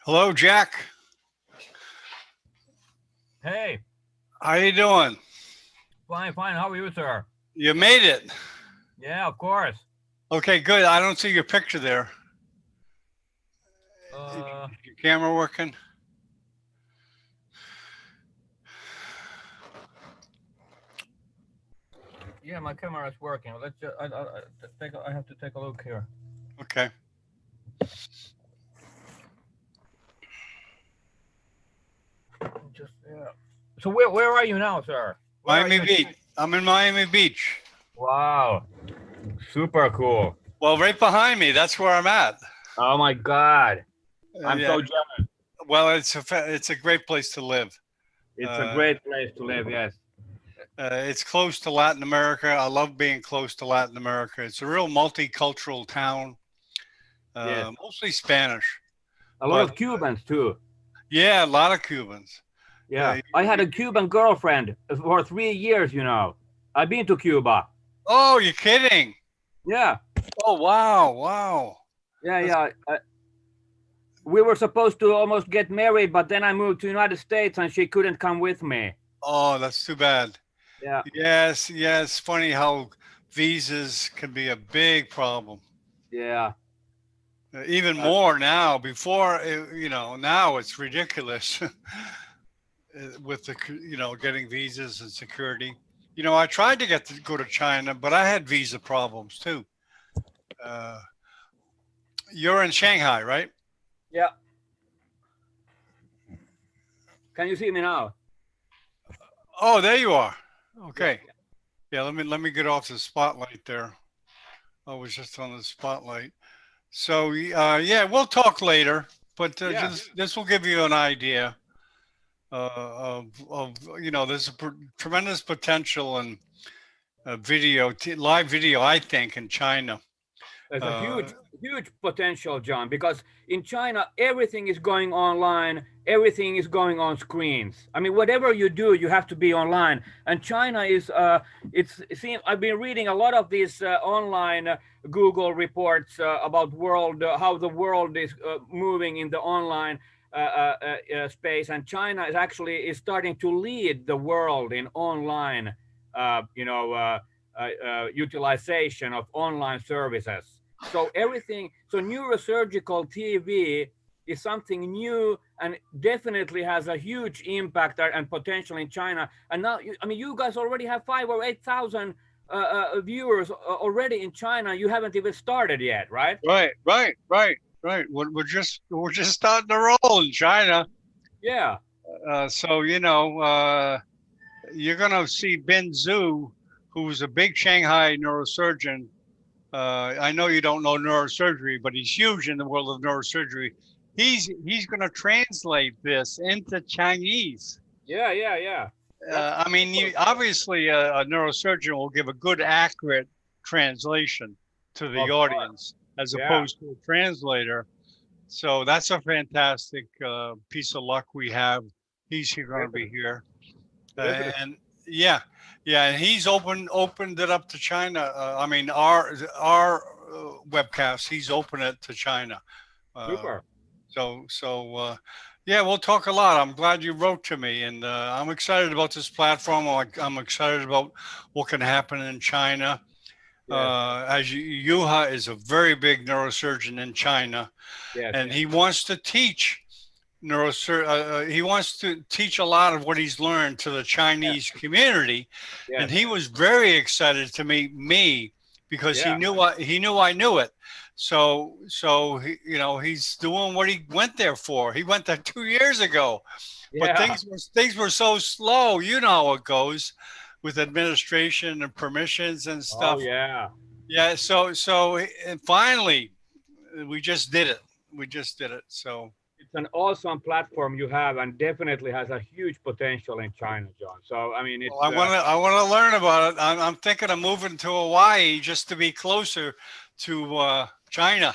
Hello, Jack. Hey, How you doing? fine, fine. How are you, sir? You made it. Yeah, of course. Okay, good. I don't see your picture there. Is Uh, your camera working? yeah, my camera is working. Let's just, I have to take a look here. Okay. Just yeah. So where are you now, sir? Where are Miami you in Beach. China? I'm in Miami Beach. Wow, super cool. Well, right behind me. That's where I'm at. Oh my God, I'm Yeah. so jealous. Well, it's a great place to live. It's a Uh, great place to live. Yes, it's close to Latin America. I love being close to Latin America. It's a real multicultural town. yes. Mostly Spanish, A lot but of Cubans too. yeah, a lot of Cubans. Yeah, Uh, I had a Cuban girlfriend for 3 years. I've been to Cuba. oh, you're kidding? Yeah, Oh, wow, wow. yeah, That's yeah. We were supposed to almost get married, but then I moved to United States and she couldn't come with me. Oh, that's too bad. Yeah, Yes, yes. Funny how visas can be a big problem. yeah, Even uh, more now. Before, now it's ridiculous with getting visas and security. I tried to get to go to China, but I had visa problems too. Uh, you're in Shanghai, right? yeah. Can you see me now? Oh, there you are. Yeah, Okay. Yeah, let me get off the spotlight there. I was just on the spotlight. So yeah, we'll talk later, but yeah, this will give you an idea of there's tremendous potential in live video. I think in China. there's a Uh, huge potential, John, because in China everything is going online, everything is going on screens. I mean, whatever you do, you have to be online. And China is, see, I've been reading a lot of these online Google reports about how the world is moving in the online space, and China is starting to lead the world in online, uh, you know. Uh, Utilization of online services. So neurosurgical TV is something new and definitely has a huge impact and potential in China. And now, I mean, you guys already have 5 or 8 thousand viewers already in China. You haven't even started yet, right? right, right, right, right. We're just starting to roll in China. Yeah, So you're gonna see Ben Zhu, who's a big Shanghai neurosurgeon. I know you don't know neurosurgery, but he's huge in the world of neurosurgery. He's going to translate this into Chinese. yeah, yeah, yeah. That's I mean, super cool. obviously a neurosurgeon will give a good, accurate translation to the Of course. audience as Yeah, opposed to a translator. So that's a fantastic piece of luck we have. He's going to be definitely, here, definitely. and yeah, yeah, and he's opened it up to China. I mean, our webcast, he's opened it to China. Uh, Super. so yeah, we'll talk a lot. I'm glad you wrote to me, and I'm excited about this platform. I'm excited about what can happen in China. Yes, Yuha is a very big neurosurgeon in China, yes, and he wants to teach he wants to teach a lot of what he's learned to the yes, Chinese community, and yes. he was very excited to meet me because Yeah, he knew I knew it. So he's doing what he went there for. He went there 2 years ago, but yeah. things were so slow. You know how it goes with administration and permissions and Oh stuff. yeah. Yeah. So and finally we just did it. We just did it. So It's an awesome platform you have, and definitely has a huge potential in China, John. So I mean, well, it's I want to learn about it. I'm thinking of moving to Hawaii just to be closer to China.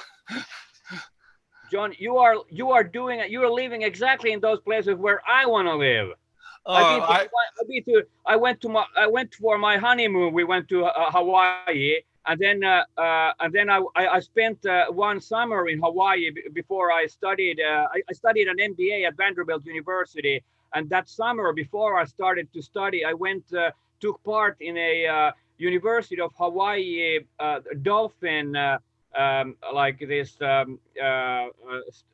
John. You are doing it. You are living exactly in those places where I want to live. I've I been to. I went for my honeymoon. We went to Hawaii, and then I spent one summer in Hawaii before I studied. I studied an MBA at Vanderbilt University, and that summer before I started to study, I went took part in a University of Hawaii dolphin like this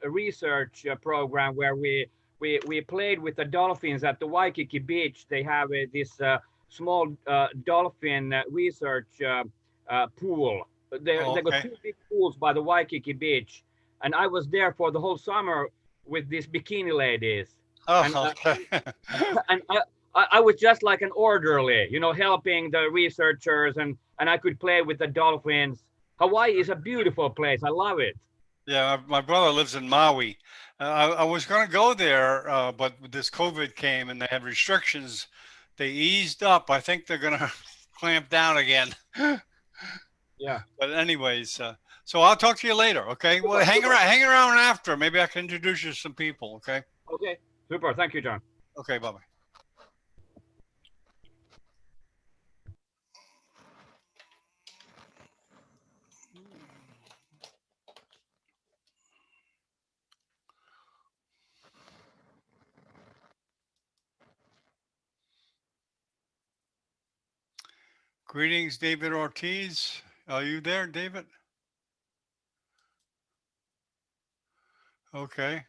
research program where we played with the dolphins at the Waikiki beach. They have this small dolphin research pool. They got Okay. two big pools by the Waikiki beach, and I was there for the whole summer with these bikini ladies, and Oh, okay. and I was just like an orderly, helping the researchers, and I could play with the dolphins. Hawaii is a beautiful place. I love it. Yeah, my brother lives in Maui. I was going to go there, but this COVID came and they had restrictions. They eased up. I think they're going to clamp down again. Yeah. But anyways, so I'll talk to you later. Okay. Well, Super, super. hang around after. Maybe I can introduce you to some people. Okay. Okay. Super. Thank you, John. Okay. Bye bye. Greetings, David Ortiz. Are you there, David? Okay.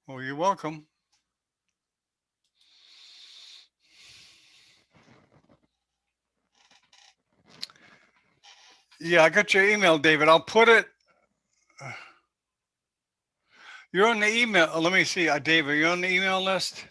Well, you're welcome. Yeah, I got your email, David. I'll put it. You're on the email. Let me see, David. You're on the email list.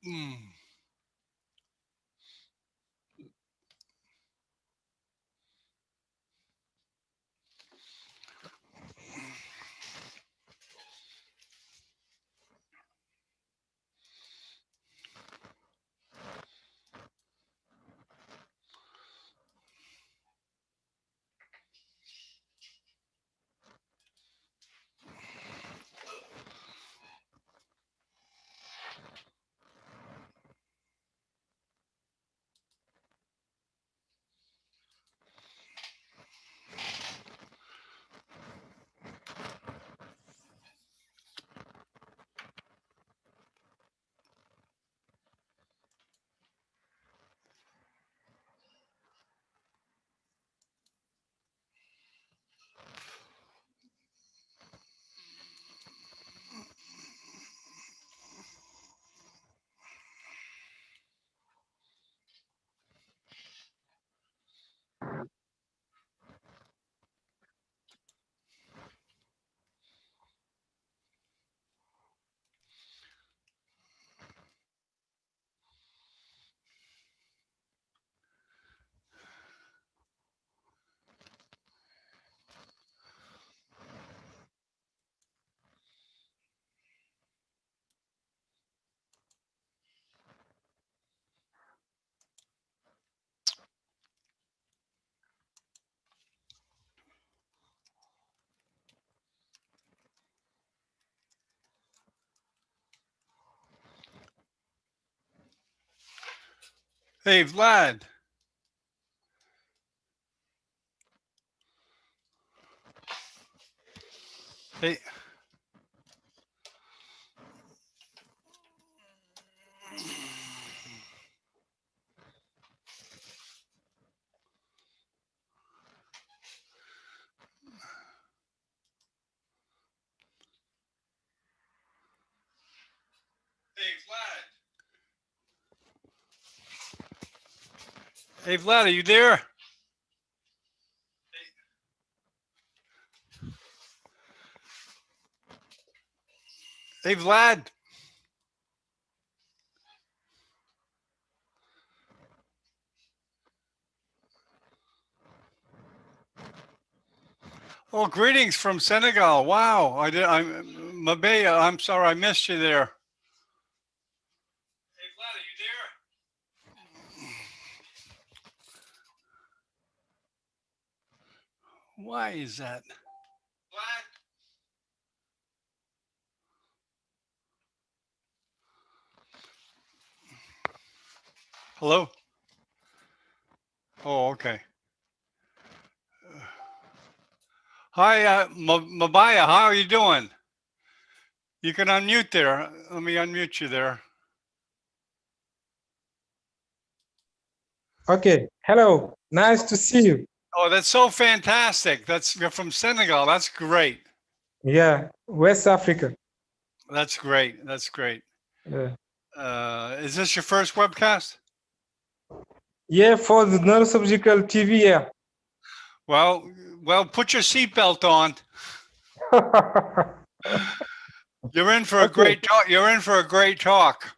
Mm. Hey, Vlad. Hey, hey, Vlad. Hey, Vlad, are you there? Hey, Vlad. Oh, greetings from Senegal. Wow. Mabea, I'm sorry I missed you there. Hey, Vlad, are you there? Why is that? Vlad? Hello? Oh, okay. Hi, Mabaya, how are you doing? You can unmute there. Let me unmute you there. Okay. Hello. Nice to see you. Oh, that's so fantastic. You're from Senegal. That's great. Yeah. West Africa. That's great. That's great. Yeah. Is this your first webcast? Yeah, for the neurosurgical TV. Yeah. Well, put your seatbelt on. You're in for a Okay. great talk. You're in for a great talk.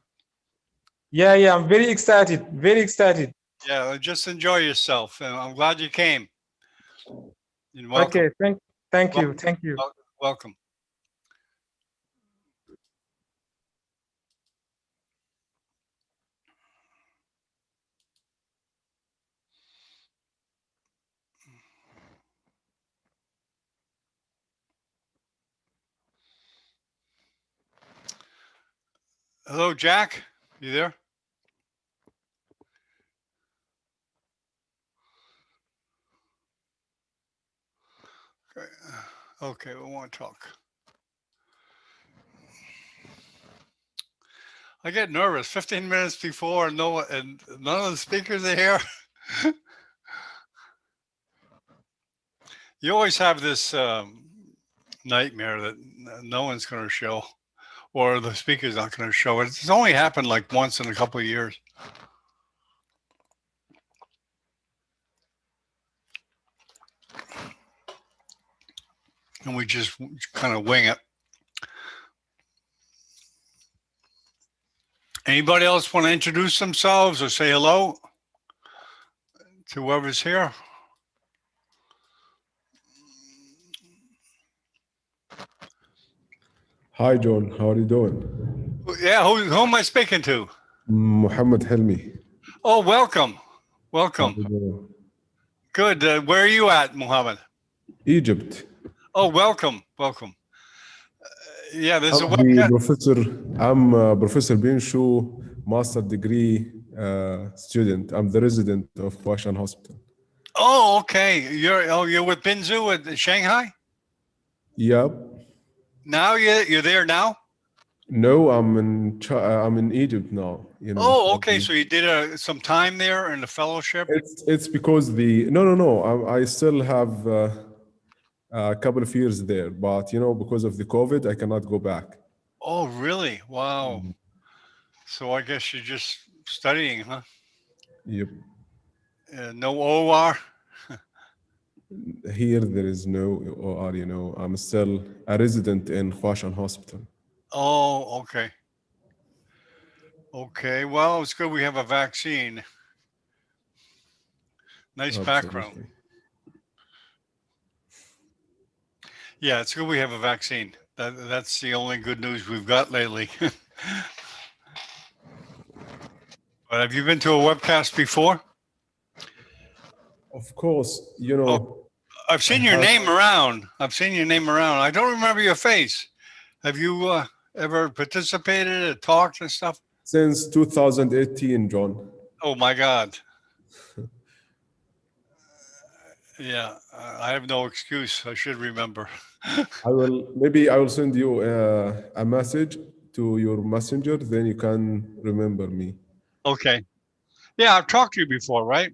Yeah, yeah. I'm very excited. Very excited. Yeah, just enjoy yourself. And I'm glad you came. And welcome. Okay. Thank Wel- you. Thank you. Welcome. Hello, Jack. You there? Okay, we want to talk. I get nervous. 15 minutes before, and none of the speakers are here. You always have this nightmare that no one's going to show, or the speaker's not going to show it. It's only happened like once in a couple of years. And we just kind of wing it. Anybody else want to introduce themselves or say hello to whoever's here? Hi, John. How are you doing? Yeah, who am I speaking to? Muhammad Helmi. Oh, welcome. How Welcome. are you doing? Good. Where are you at, Muhammad? Egypt. Oh, welcome. Welcome. Yeah, there's a I'm the webcam. professor. I'm Professor Binshu, master degree student. I'm the resident of Huashan Hospital. Oh, okay. You're with Binzu at Shanghai? Yep. Now you're there now? No, I'm in Egypt now. You know. Oh, okay. So you did some time there in the fellowship? It's because no. I still have a couple of years there, but because of the COVID, I cannot go back. Oh, really? Wow. So I guess you're just studying, huh? Yep. No OR? Here there is no OR, I'm still a resident in Huashan Hospital. Oh, okay. Okay. Well, it's good we have a vaccine. Nice background. Absolutely. Yeah, it's good we have a vaccine. That's the only good news we've got lately. But have you been to a webcast before? Of course, I've seen your name around. I don't remember your face. Have you ever participated or talked and stuff? since 2018, John. Oh my God. Yeah, I have no excuse. I should remember. I will send you a message to your messenger, then you can remember me. Okay. Yeah, I've talked to you before, right?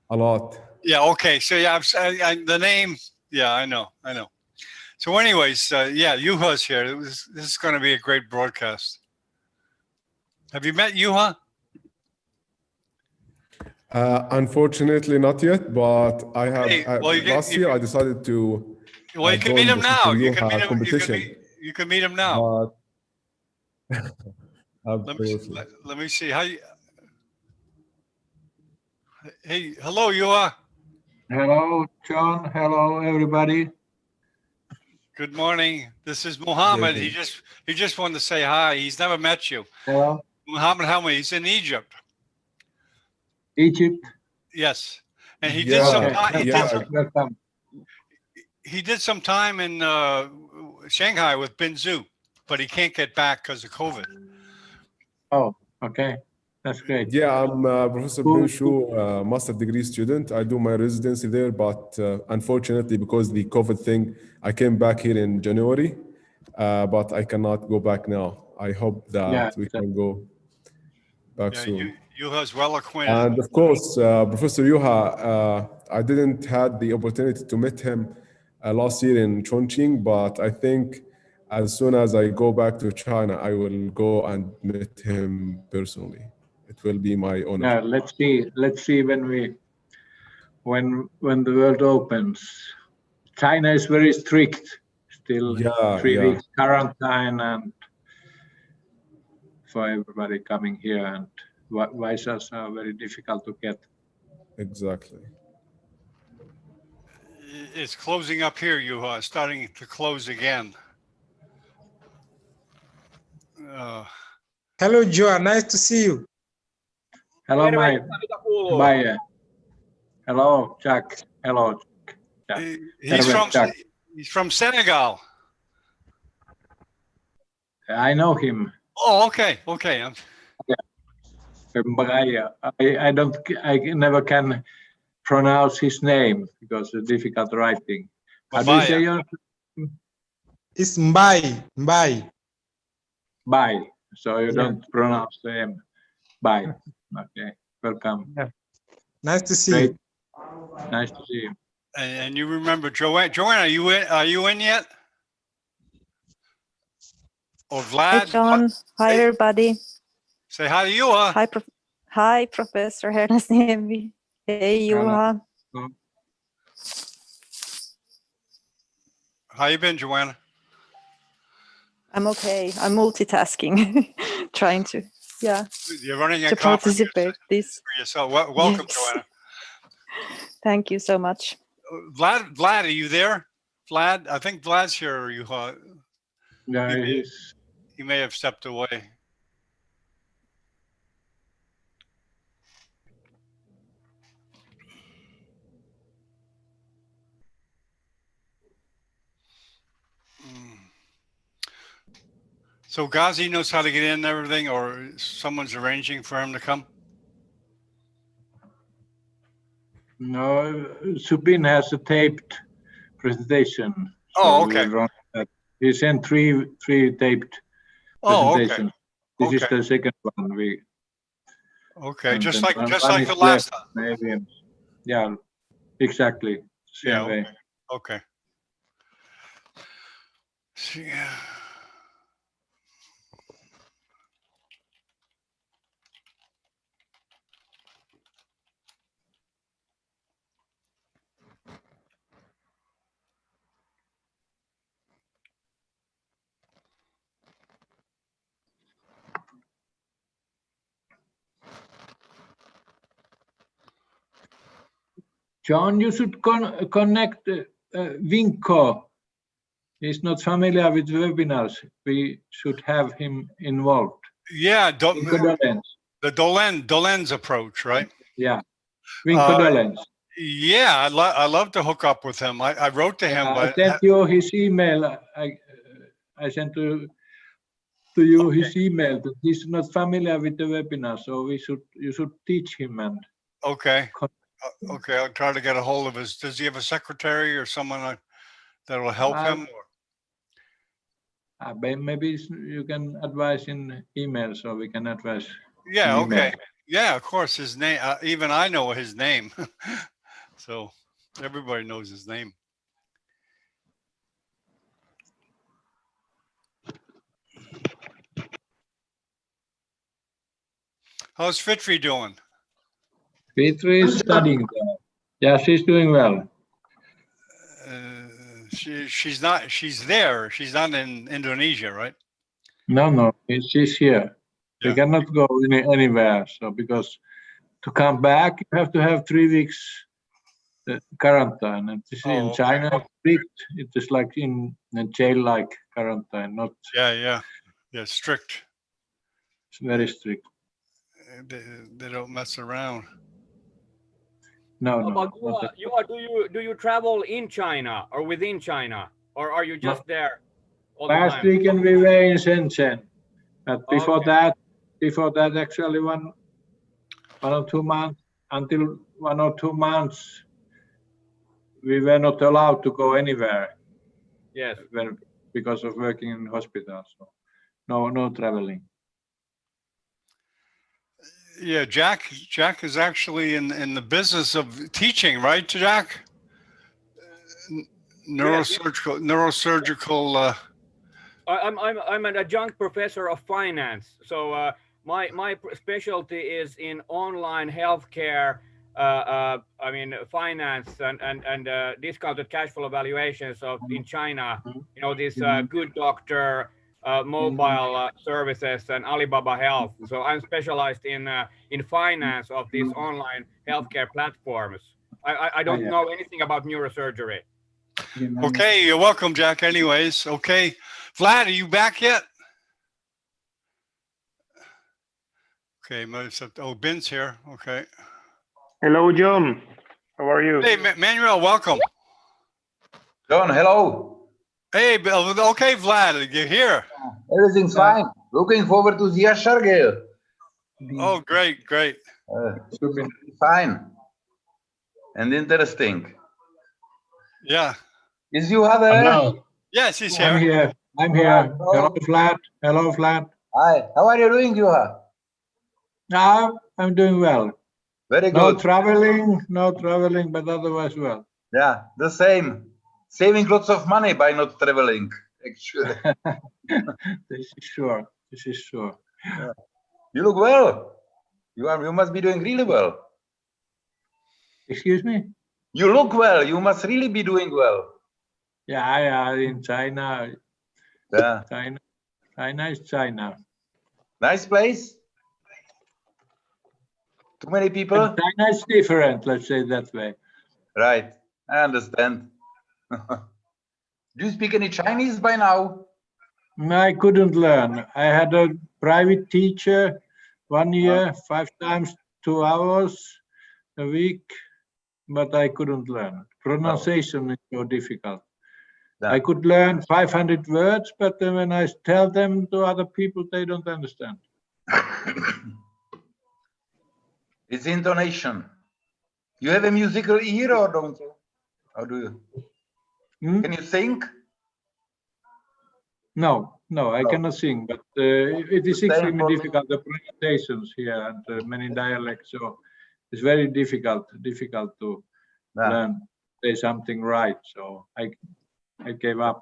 A lot. Yeah. Okay. So yeah, the name. Yeah, I know. So, anyways, yeah, Juha's here. This is going to be a great broadcast. Have you met Juha? Unfortunately, not yet, but I have. Hey, well, last year, I decided to well, you can join meet him now. Professor You can Yuha meet him. competition. You can meet him now. But absolutely. Let me see how you. Hey, hello, Juha. Hello, John. Hello, everybody. Good morning. This is Muhammad. Good. He just wanted to say hi. He's never met you. Hello, Muhammad Helmi. He's in Egypt. Egypt. Yes, and he Yeah, did some Okay, time. welcome, welcome. He did some time in Shanghai with Bin Zhu, but he can't get back because of COVID. Oh, okay, that's great. Yeah, I'm Professor Cool. Ben Shu, master degree student. I do my residency there, but unfortunately, because the COVID thing, I came back here in January, but I cannot go back now. I hope that Yeah, we can go back Yeah, soon. you has well acquainted. And of course, Professor Juha, I didn't had the opportunity to meet him last year in Chongqing, but I think as soon as I go back to China, I will go and meet him personally. It will be my honor. yeah. Let's see when the world opens. China is very strict. Still Yeah, 3 yeah, weeks quarantine and for everybody coming here, and visas are very difficult to get. exactly. It's closing up here. You are starting to close again. Hello, Juha. Nice to see you. Hello, my Mitä kuuluu? bye. Hello, Jack. Hello. Jack. He's from Senegal. I know him. Oh, okay. I never can pronounce his name because it's difficult writing. How do you say your It's Mbai. Mbai. bye? So you Yeah. don't pronounce the M. Bye. Okay. Welcome. Nice to see Great. you. Nice to see you. And you remember Joanne? Joanne, are you in yet? Or Hi, Vlad? John. Hi, Hey. everybody. Say hi to you. Hi, Professor Hernasniemi. Hey, Hello. Juha. How you been, Joanna? I'm okay. I'm multitasking, trying to, You're running a to conference participate this. for yourself. Welcome, Yes. Joanna. Thank you so much. Vlad, are you there? Vlad, I think Vlad's here. Yeah, He may have stepped away. So Gazi knows how to get in and everything, or someone's arranging for him to come? no, Subin has a taped presentation. Oh, we okay. will run that. He sent three taped Oh, okay. presentations. This is Okay. the second one. Okay, and just then like one the is last left, time. maybe. Yeah, exactly. Same Yeah, way. Okay. Yeah. John, you should connect Vinko. He's not familiar with webinars. We should have him involved. Yeah, Vinko Dolens. the Dolenz approach, right? Yeah, Vinko Dolens. Yeah, I love to hook up with him. I wrote to him, I but sent you his email. I sent to you his email. That he's not familiar with the webinar, so you should teach him. And okay, I'll try to get a hold of his. Does he have a secretary or someone that will help him? maybe you can advise in email, so we can advise. Yeah, in email. okay. Yeah, of course. His name, even I know his name. So everybody knows his name. How's Fitri doing? Petri is studying there. Yeah, she's doing well. She's not. She's there. She's not in Indonesia, right? No, she's here. Yeah. They cannot go anywhere. So because to come back, you have to have 3 weeks quarantine. And this Oh, in okay. China, strict. It is like in a jail-like quarantine. Not Yeah, strict. it's very strict. They don't mess around. No, How no. about Juha, do you travel in China or within China, or are you just there all the Last time? weekend we were in Shenzhen, but before Okay. that, actually one or 2 months, until 1 or 2 months, we were not allowed to go anywhere Yes. because of working in hospital. So no traveling. Yeah, Jack is actually in the business of teaching, right, Jack? Neurosurgical. I'm an adjunct professor of finance. So my specialty is in online healthcare. I mean finance and discounted cash flow valuations of in China. You know this Good Doctor, mobile services, and Alibaba Health. So I'm specialized in finance of these online healthcare platforms. I don't yeah. know anything about neurosurgery. Okay, you're welcome, Jack. Anyways, okay. Vlad, are you back yet? Okay, Ben's here. Okay. Hello, John. How are you? Hey, Manuel, welcome. John, hello. Hey, okay, Vlad, you're here. Everything's fine. Looking forward to the Yasargil. Oh, great. Fine. And interesting. Yeah. Is Juha there? Hello. Yes, he's I'm here. here. I'm here. Hello, Vlad. Hello, Vlad. Hi. How are you doing, Juha? Now I'm doing well. Very No good. traveling, but otherwise well. Yeah, the same. Saving lots of money by not traveling, actually. This is sure. Yeah. You look well. You must be doing really well. Excuse me? You look well. You must really be doing well. Yeah, in China. Yeah. China is China. Nice place. Too many people? And China is different, let's say that way. Right. I understand. Do you speak any Chinese by now? I couldn't learn. I had a private teacher 1 year, 5 times 2 hours a week, but I couldn't learn. Pronunciation is so difficult. Yeah. I could learn 500 words, but then when I tell them to other people, they don't understand. It's intonation. You have a musical ear or don't you? How do you? Can you sing? No, I cannot sing, but it is Same extremely for me. difficult, the pronunciations here and many dialects, so it's very difficult to learn, say something right. So I gave up.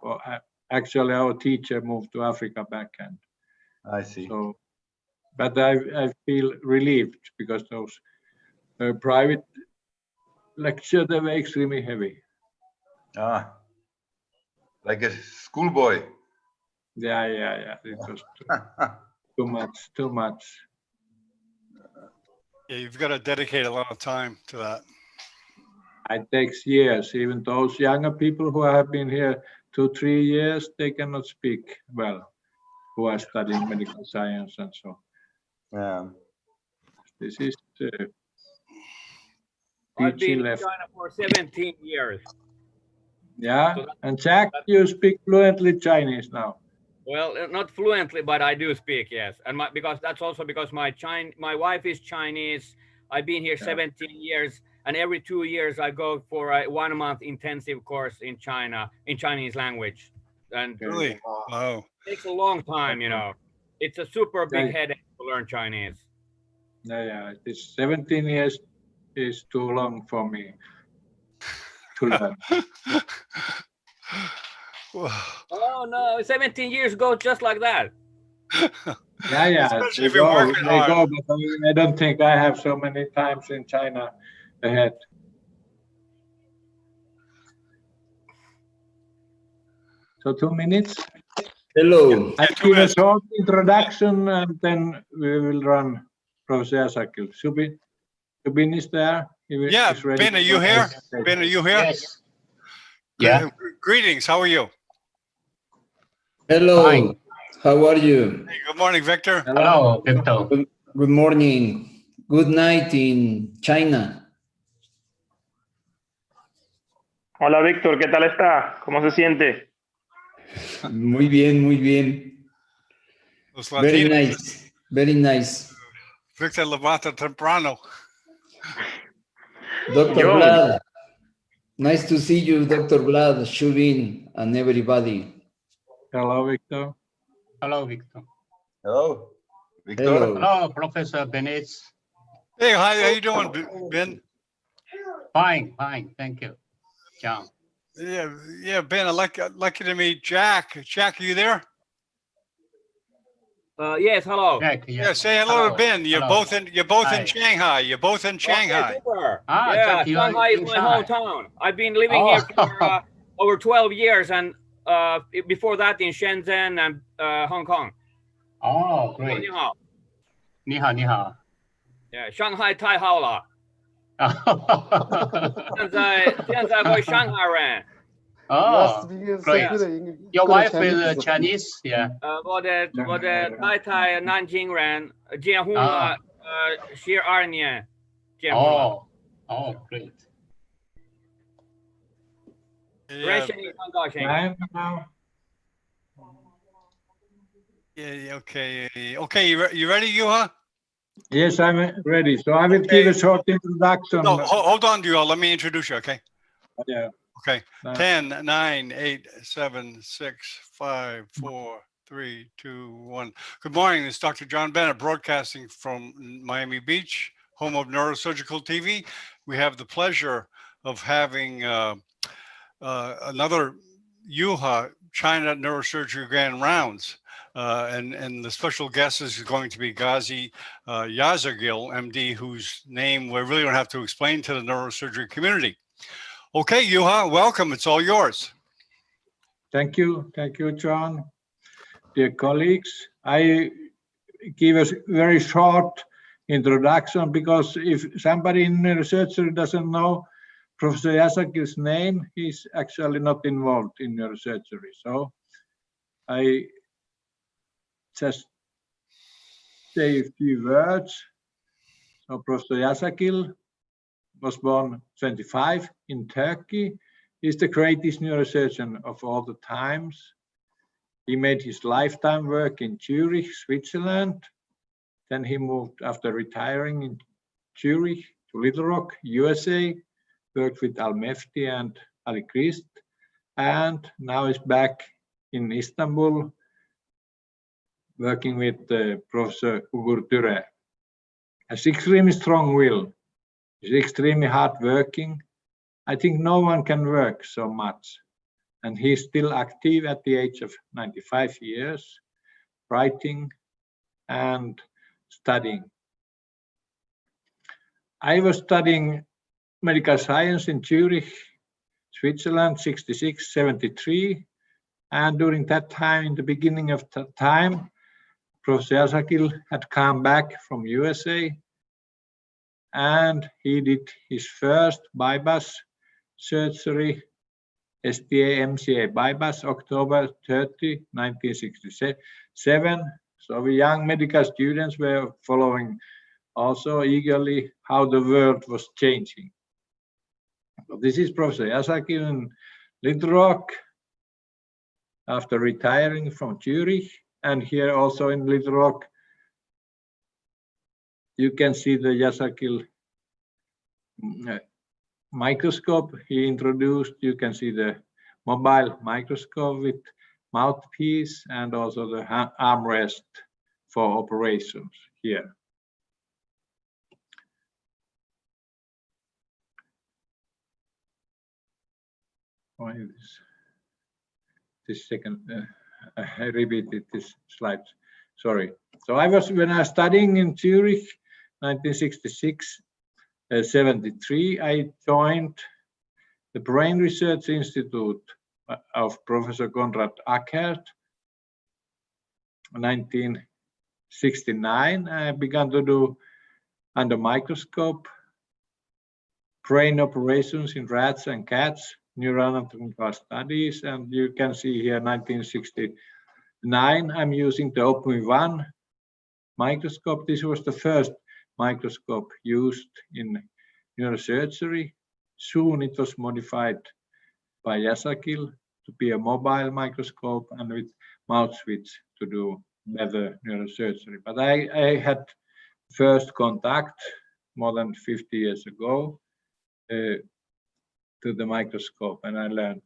Actually, our teacher moved to Africa back, and I see. so, but I feel relieved because those private lectures, they were extremely heavy. Like a schoolboy. Yeah. It was too much. Yeah, you've got to dedicate a lot of time to that. It takes years. Even those younger people who have been here 2-3 years, they cannot speak well, who are studying medical science and so. Yeah. This is I've been in left. China for 17 years. Yeah, and Jack, you speak fluently Chinese now. Well, not fluently, but I do speak, yes. And because that's also because my wife is Chinese. I've been here 17 years, and every 2 years I go for a 1 month intensive course in China in Chinese language. And Really? Wow. it takes a long time, you know. It's a super big headache to learn Chinese. Yeah, this 17 years is too long for me to learn. Oh no, 17 years go just like that. Yeah. Especially if you're working hard. Go, but I don't think I have so many times in China ahead. So 2 minutes. Hello. I give a short introduction and then we will run Professor Yasargil. Subin is there. Yeah, is ready. Ben, are you here? Ben, are you here? Yes. Good- Yeah. Greetings. How are you? Hello. Fine. How are you? Hey, good morning, Victor. Hello, Victor. Good morning. Good night in China. Hola Víctor, ¿qué tal está? ¿Cómo se siente? Muy bien, muy bien. Los Very Latinos. nice. Very nice. Victor levanta temprano. Dr. Yo. Vlad. Nice to see you, Dr. Vlad, Shubin, and everybody. Hello, Victor. Hello, Victor. Hello, Victor. Hello. Hello, Professor Bennett. Hey, how you doing, Ben? Fine, fine. Thank you, John. Yeah, Ben. I'd like you to meet Jack. Jack, are you there? Yes, hello. Jack, Yeah, say hello to Ben. You're Hello. both in Hi. Shanghai. You're both in Shanghai. Okay, super. Ah, yeah, Jack, you are Shanghai is in my Shanghai. hometown. I've been living here for over 12 years, and before that in Shenzhen and Hong Kong. Oh, great. 你好，你好，你好。 yeah, 上海太好了，现在会上海人。 Oh, great. Your wife is Chinese, yeah. 我的太太南京人，结婚了12年，结婚了。 Oh, great. 认识你很高兴。 Time now. Yeah. Okay. You ready, Juha? Yes, I'm ready. So I will Okay. give a short introduction. No, hold on, Juha. Let me introduce you. Okay. Yeah. Okay. No. 10, 9, 8, 7, 6, 5, 4, 3, 2, 1. Good morning. This is Dr. John Bennett broadcasting from Miami Beach, home of Neurosurgical TV. We have the pleasure of having another Juha China Neurosurgery Grand Rounds. And the special guest is going to be Gazi Yasargil, MD, whose name we really don't have to explain to the neurosurgery community. Okay, Juha, welcome. It's all yours. Thank you, John. Dear colleagues, I give a very short introduction because if somebody in neurosurgery doesn't know Professor Yasargil's name, he's actually not involved in neurosurgery. So I just say a few words. So Professor Yasargil was born 25 in Turkey. He's the greatest neurosurgeon of all the times. He made his lifetime work in Zurich, Switzerland. Then he moved after retiring in Zurich to Little Rock, USA, worked with Al-Mefti and Ali Christ, and now is back in Istanbul, working with Professor Ugur Türe. Has extremely strong will. He's extremely hardworking. I think no one can work so much. And he's still active at the age of 95 years, writing and studying. I was studying medical science in Zurich, Switzerland, 66, 73. And during that time, in the beginning of that time, Professor Yasargil had come back from USA and he did his first bypass surgery, STA-MCA bypass, October 30, 1967. So we young medical students were following also eagerly how the world was changing. So this is Professor Yasargil in Little Rock after retiring from Zurich, and here also in Little Rock you can see the Yasargil microscope he introduced. You can see the mobile microscope with mouthpiece and also the armrest for operations here. Why is this second? I repeated this slide. Sorry. So when I was studying in Zurich, 1966, 73, I joined the Brain Research Institute of Professor Konrad Ackert. 1969, I began to do under microscope brain operations in rats and cats, neuroanatomical studies, and you can see here 1969, I'm using the OPMI-1 microscope. This was the first microscope used in neurosurgery. Soon it was modified by Yasargil to be a mobile microscope and with mouth switch to do better neurosurgery. But I had first contact more than 50 years ago to the microscope, and I learned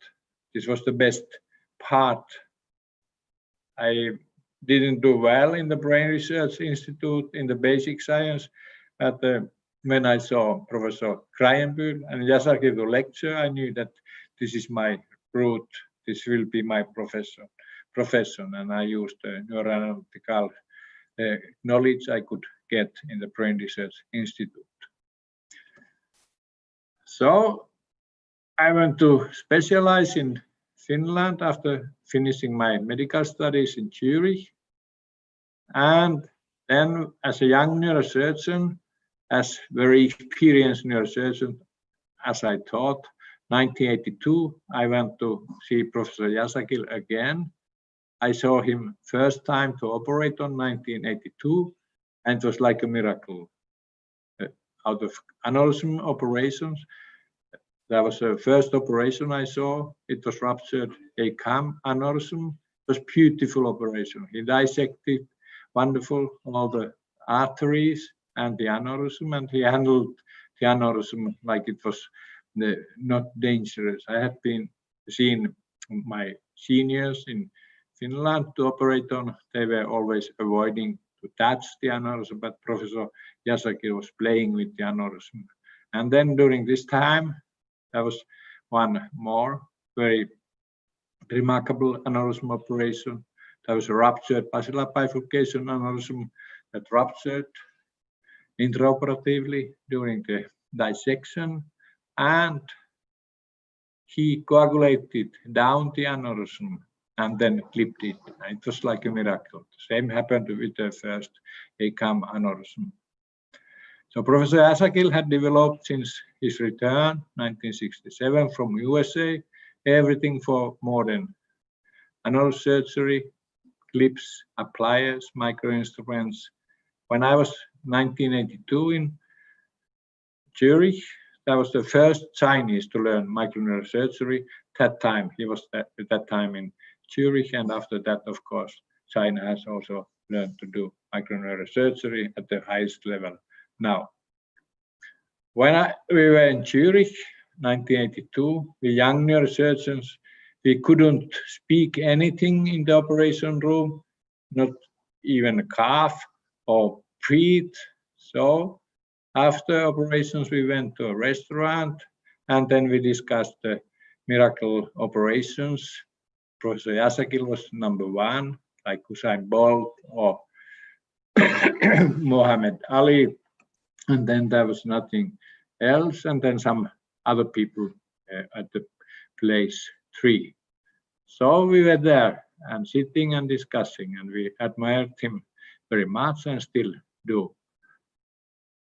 this was the best part. I didn't do well in the Brain Research Institute in the basic science, but when I saw Professor Krayenbühl and Yasargil lecture, I knew that this is my route, this will be my profession, and I used the neuroanalytical knowledge I could get in the Brain Research Institute. So I went to specialize in Finland after finishing my medical studies in Zurich. And then as a young neurosurgeon, as very experienced neurosurgeon, as I thought, 1982, I went to see Professor Yasargil again. I saw him first time to operate on 1982, and it was like a miracle. Out of aneurysm operations, that was the first operation I saw. It was ruptured ACAM aneurysm. It was beautiful operation. He dissected wonderful all the arteries and the aneurysm, and he handled the aneurysm like it was not dangerous. I had been seen my seniors in Finland to operate on. They were always avoiding to touch the aneurysm, but Professor Yasargil was playing with the aneurysm. And then during this time, there was one more very remarkable aneurysm operation. There was a ruptured basilar bifurcation aneurysm that ruptured intraoperatively during the dissection, and he coagulated down the aneurysm and then clipped it. It was like a miracle. The same happened with the first ACAM aneurysm. So Professor Yasargil had developed since his return, 1967, from USA, everything for modern neurosurgery, clips, appliers, microinstruments. When I was 1982 in Zurich, I was the first Chinese to learn microneurosurgery. That time, he was at that time in Zurich, and after that, of course, China has also learned to do microneurosurgery at the highest level now. When we were in Zurich, 1982, we young neurosurgeons, we couldn't speak anything in the operation room, not even cough or breathe. So after operations, we went to a restaurant, and then we discussed the miracle operations. Professor Yasargil was #1, like Usain Bolt or Muhammad Ali, and then there was nothing else, and then some other people at the place 3. So we were there and sitting and discussing, and we admired him very much and still do.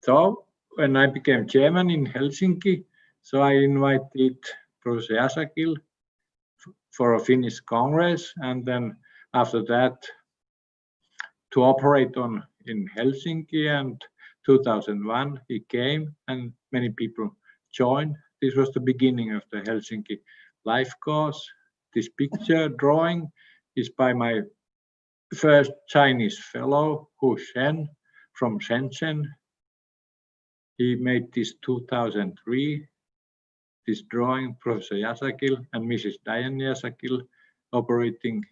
So when I became chairman in Helsinki, so I invited Professor Yasargil for a Finnish Congress, and then after that to operate on in Helsinki, and 2001 he came and many people joined. This was the beginning of the Helsinki life course. This picture drawing is by my first Chinese fellow, Hu Shen from Shenzhen. He made this 2003, this drawing, Professor Yasargil and Mrs. Diane Yasargil operating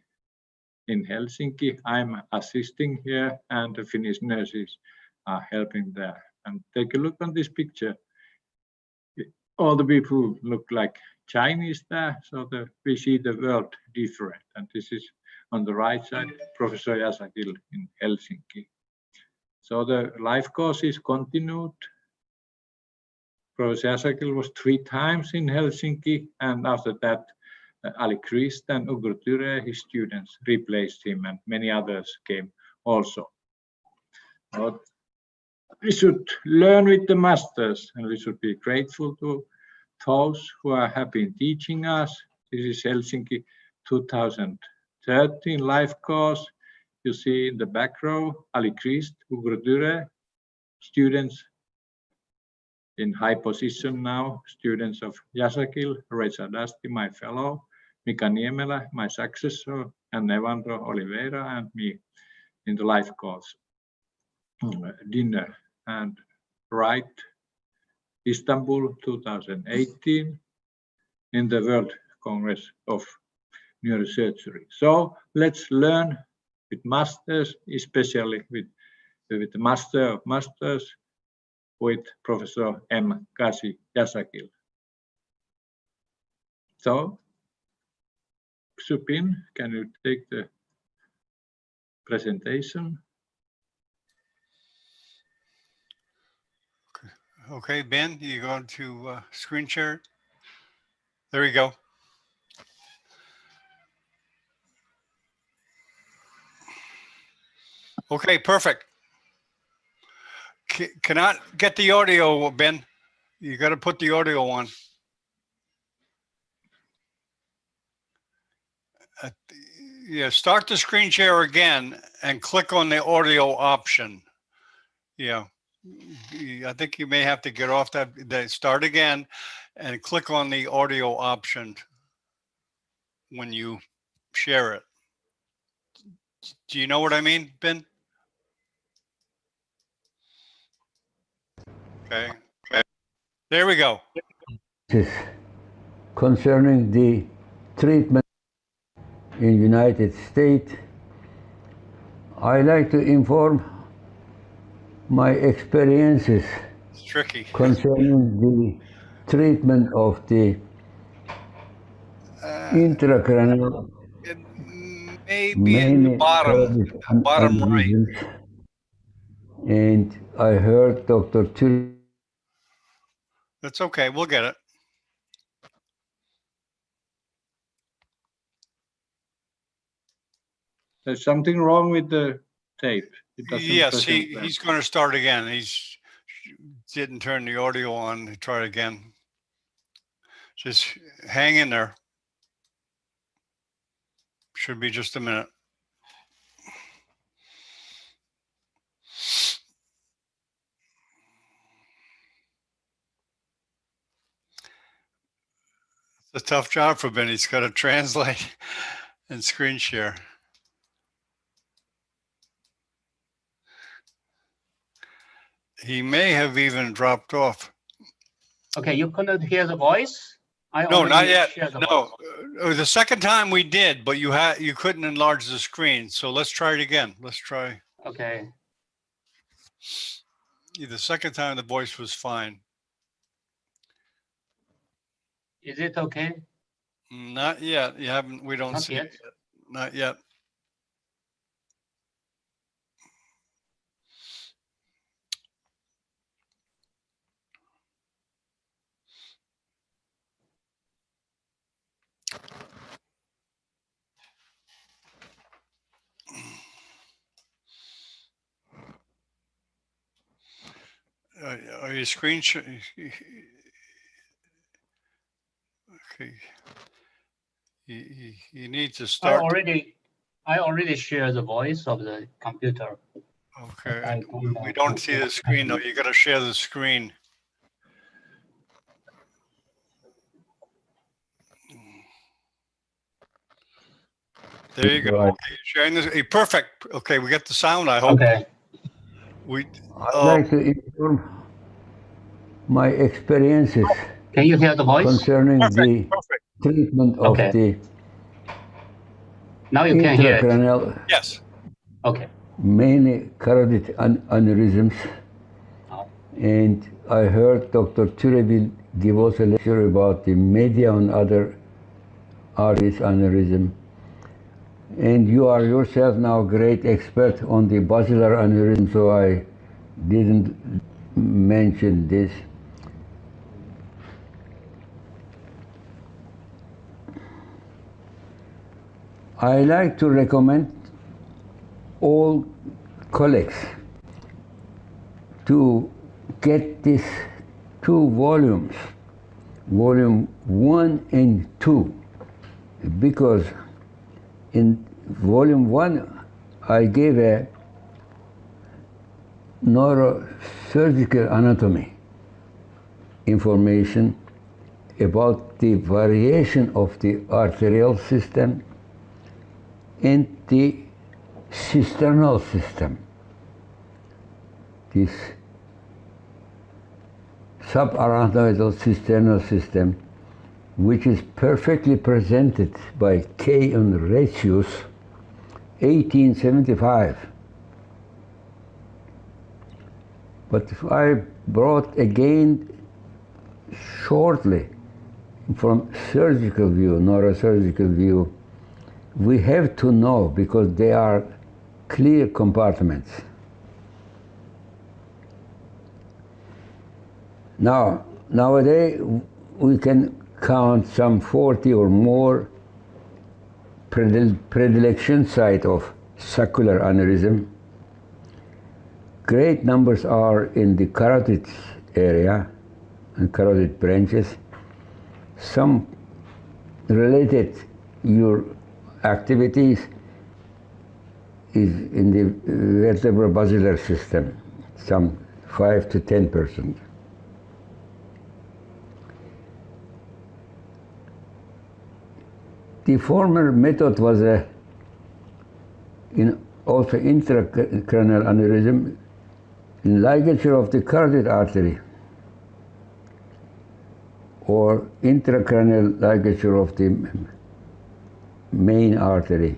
in Helsinki. I'm assisting here, and the Finnish nurses are helping there. And take a look on this picture. All the people look like Chinese there, so we see the world different. And this is on the right side, Professor Yasargil in Helsinki. So the life course is continued. Professor Yasargil was 3 times in Helsinki, and after that, Ali Christ and Ugur Tyre, his students, replaced him, and many others came also. But we should learn with the masters, and we should be grateful to those who have been teaching us. This is Helsinki 2013 live course. You see in the back row, Ali Christ, Ugro Düre, students in high position now, students of Yasargil, Reza Dasti, my fellow, Mika Niemelä, my successor, and Evandro Oliveira, and me in the live course dinner. And right, Istanbul 2018 in the World Congress of Neurosurgery. So let's learn with masters, especially with the master of masters, with Professor M. Gazi Yasargil. So, Supin, can you take the presentation? Okay, Ben, you go to screen share. There we go. Okay, perfect. Cannot get the audio, Ben. You got to put the audio on. Yeah, start the screen share again and click on the audio option. Yeah, I think you may have to get off that, start again and click on the audio option when you share it. Do you know what I mean, Ben? Okay. There we go. Concerning the treatment in United States, I like to inform my experiences concerning the treatment of the intracranial maybe in the bottom right. And I heard Dr. Turi. That's okay, we'll get it. There's something wrong with the tape. Yes, he's going to start again. He's didn't turn the audio on. Try it again. Just hang in there. Should be just a minute. It's a tough job for Ben. He's got to translate and screen share. He may have even dropped off. Okay, you couldn't hear the voice? No, not yet. No, the second time we did, but you couldn't enlarge the screen. So let's try it again. Let's try. Okay. The second time the voice was fine. Is it okay? Not yet. You haven't. We don't see it. Not yet. Are you screen share? Okay. You need to start. I already shared the voice of the computer. Okay. We don't see the screen though. You got to share the screen. There you go. Right. Okay, sharing this. Perfect. Okay, we got the sound. I hope. Okay. I'd like to inform my experiences. Can you hear the voice? Concerning the treatment of the now you can hear intracranial. Yes. Okay. Mainly carotid aneurysms. And I heard Dr. Turevil give us a lecture about the media and other arteries aneurysm. And you are yourself now a great expert on the basilar aneurysm, so I didn't mention this. I like to recommend all colleagues to get these two volumes, volume 1 and 2, because in volume 1 I gave a neurosurgical anatomy information about the variation of the arterial system and the cisternal system, this subarachnoidal cisternal system, which is perfectly presented by K and Ratius, 1875. But I brought again shortly from surgical view, neurosurgical view, we have to know because they are clear compartments. Now, nowadays we can count some 40 or more predilection site of saccular aneurysm. Great numbers are in the carotid area and carotid branches. Some related your activities is in the vertebro-basilar system, some 5 to 10%. The former method was also intracranial aneurysm, ligature of the carotid artery, or intracranial ligature of the main artery.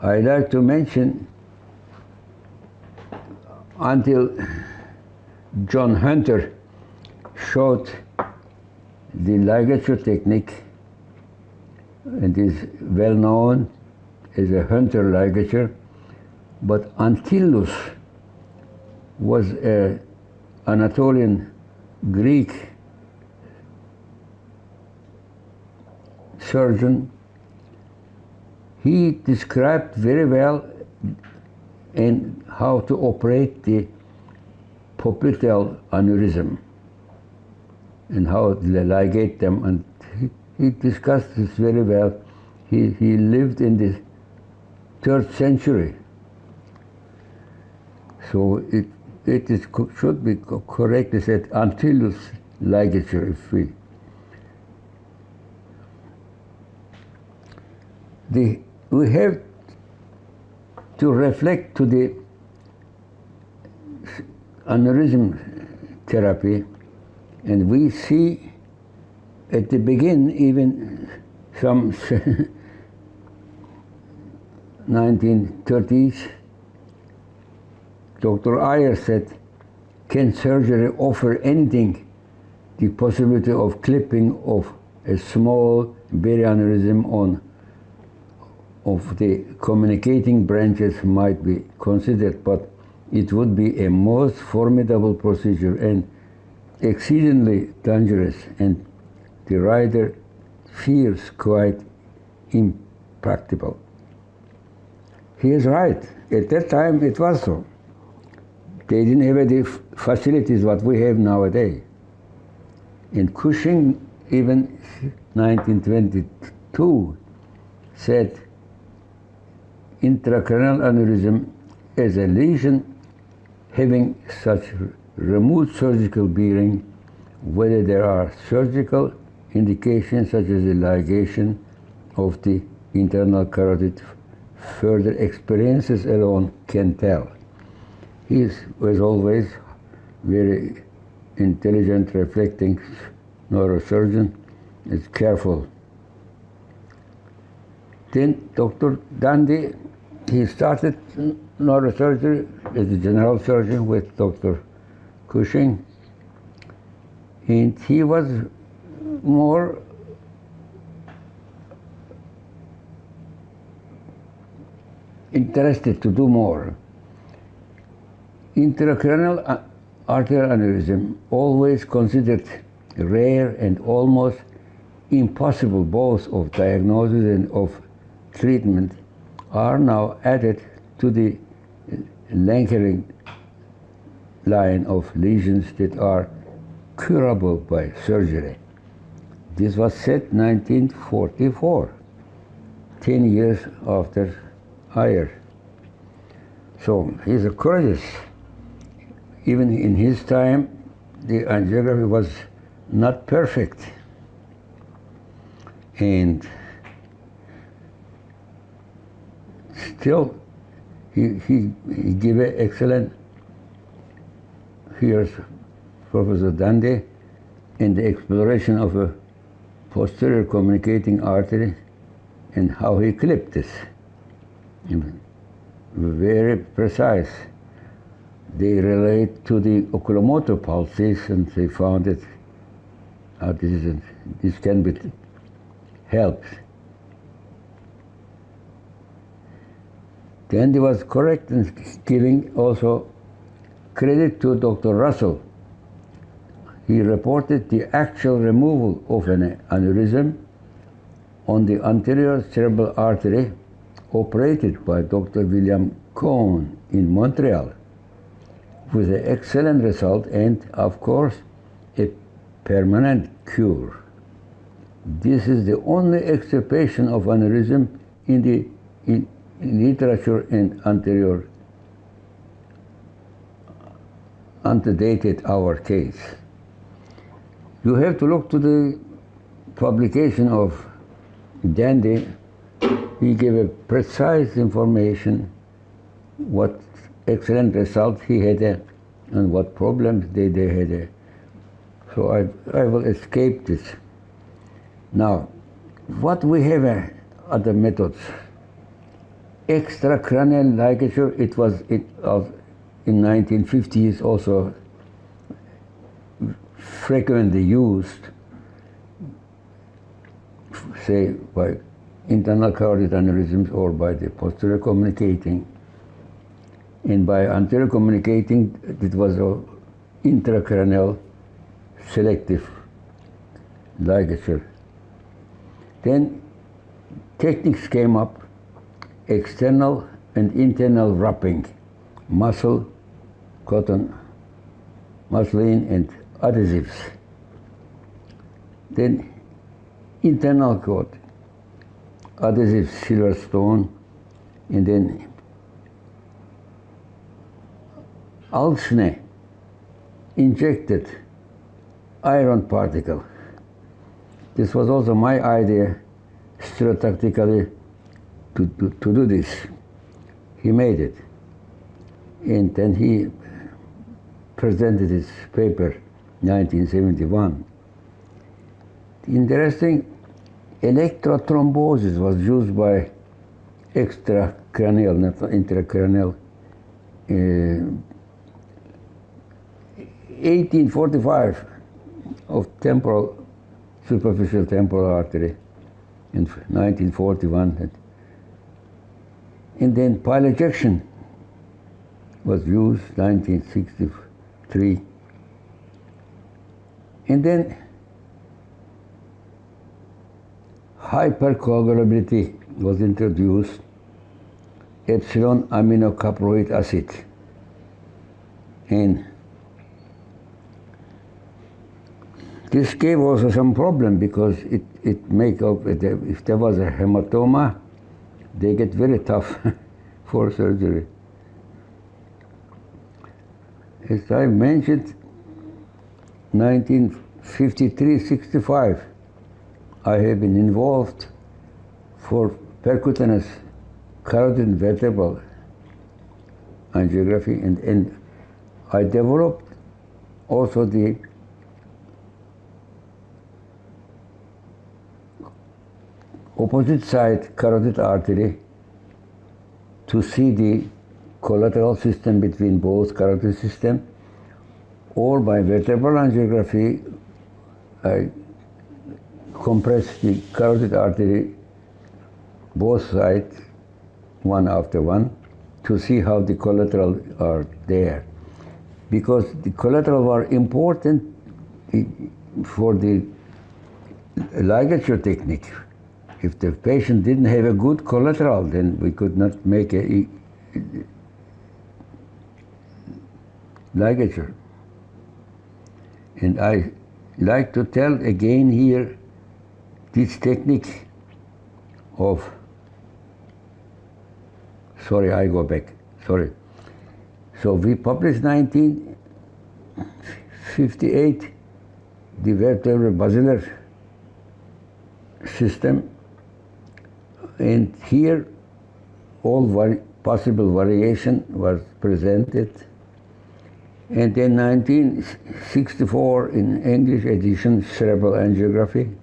I like to mention until John Hunter showed the ligature technique, and is well known as a Hunter ligature, but Antyllus was an Anatolian Greek surgeon. He described very well in how to operate the popliteal aneurysm and how to ligate them, and he discussed this very well. He lived in the 3rd century, so it should be correctly said Antyllus ligature. If we have to reflect to the aneurysm therapy, and we see at the beginning, even some 1930s, Dr. Ayer said, can surgery offer anything? The possibility of clipping of a small perianeurysm of the communicating branches might be considered, but it would be a most formidable procedure and exceedingly dangerous, and the writer fears quite impractical. He is right. At that time it was so. They didn't have the facilities what we have nowadays. In Cushing, even 1922, said intracranial aneurysm is a lesion having such remote surgical bearing, whether there are surgical indications such as the ligation of the internal carotid, further experiences alone can tell. He was always very intelligent, reflecting neurosurgeon, is careful. Then Dr. Dandy, he started neurosurgery as a general surgeon with Dr. Cushing, and he was more interested to do more. Intracranial arterial aneurysm, always considered rare and almost impossible both of diagnosis and of treatment, are now added to the Lancering line of lesions that are curable by surgery. This was said 1944, 10 years after Ayer. So he's a courageous. Even in his time, the angiography was not perfect. And still, he gave an excellent, here's Professor Dande, in the exploration of a posterior communicating artery and how he clipped this. Very precise. They relate to the oculomotor pulses, and they found that this can be helped. Then he was correct in giving also credit to Dr. Russell. He reported the actual removal of an aneurysm on the anterior cerebral artery operated by Dr. William Cohn in Montreal with an excellent result and, of course, a permanent cure. This is the only extirpation of aneurysm in the literature and antedated our case. You have to look to the publication of Dande. He gave a precise information, what excellent results he had and what problems they had. So I will escape this. Now, what we have other methods. Extracranial ligature, it was in 1950s also frequently used, say by internal carotid aneurysms or by the posterior communicating. And by anterior communicating, it was an intracranial selective ligature. Then techniques came up, external and internal wrapping, muscle, cotton, muslin, and adhesives. Then internal coat, adhesive silver stone, and then Alsne injected iron particle. This was also my idea, stereotactically, to do this. He made it. And then he presented his paper, 1971. Interesting, electrothrombosis was used by extracranial, not intracranial, 1845 of superficial temporal artery in 1941. And then pile ejection was used 1963. And then hypercoagulability was introduced, epsilon aminocaproic acid. And this gave also some problem because it make up, if there was a hematoma, they get very tough for surgery. As I mentioned, 1953-65, I have been involved for percutaneous carotid vertebral angiography, and I developed also the opposite side carotid artery to see the collateral system between both carotid system, or by vertebral angiography, I compress the carotid artery both sides, one after one, to see how the collateral are there. Because the collateral are important for the ligature technique. If the patient didn't have a good collateral, then we could not make ligature. And I like to tell again here this technique of, sorry, I go back, sorry. So we published 1958 the vertebral basilar system, and here all possible variation was presented. And in 1964, in English edition, cerebral angiography.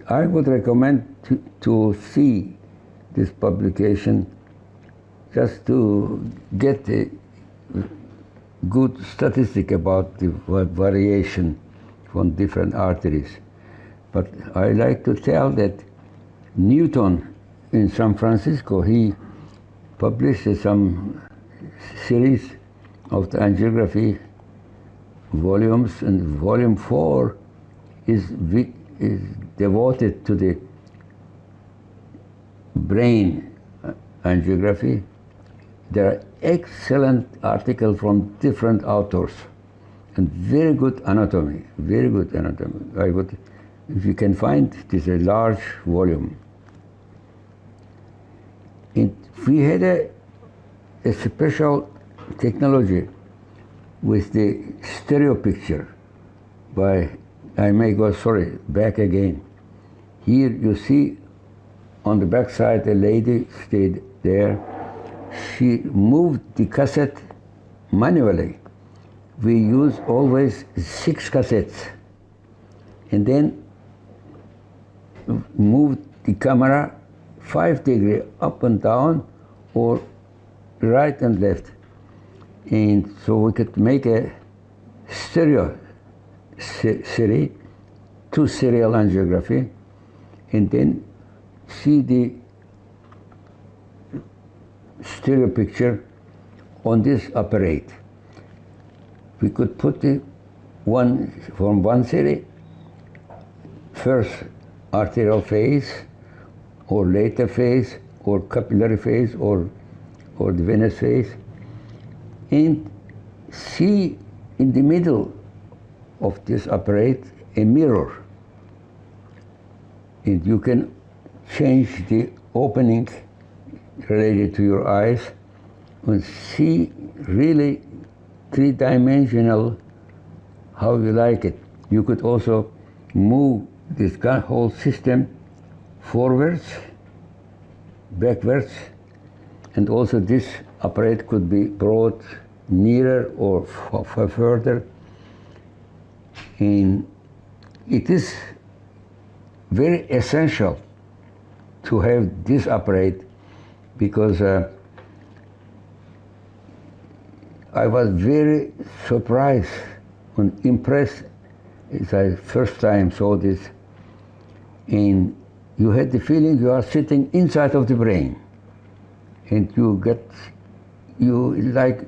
I would recommend to see this publication just to get a good statistic about the variation from different arteries. But I like to tell that Newton in San Francisco, he published some series of the angiography volumes, and volume 4 is devoted to the brain angiography. There are excellent articles from different authors and very good anatomy, very good anatomy. I would, if you can find, it is a large volume. And we had a special technology with the stereo picture by, I may go, sorry, back again. Here you see on the back side a lady stayed there. She moved the cassette manually. We use always 6 cassettes, and then moved the camera 5 degrees up and down or right and left. And so we could make a stereo series, 2 serial angiography, and then see the stereo picture on this apparatus. We could put the one from one series, first arterial phase, or later phase, or capillary phase, or the venous phase, and see in the middle of this apparatus a mirror. And you can change the opening related to your eyes and see really 3-dimensional how you like it. You could also move this whole system forwards, backwards, and also this apparatus could be brought nearer or further. And it is very essential to have this apparatus because I was very surprised and impressed as I first time saw this. And you had the feeling you are sitting inside of the brain, and you like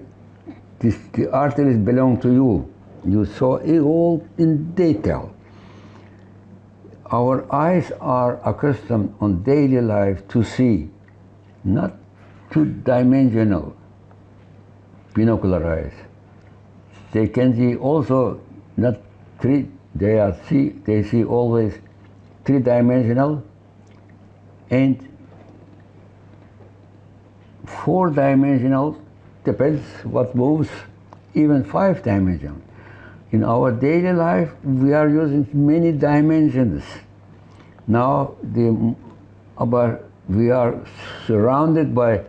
this, the arteries belong to you. You saw it all in detail. Our eyes are accustomed on daily life to see, not 2-dimensional binocular eyes. They can see also not 3, they see always 3-dimensional and 4-dimensional, depends what moves, even 5-dimensional. In our daily life, we are using many dimensions. Now, we are surrounded by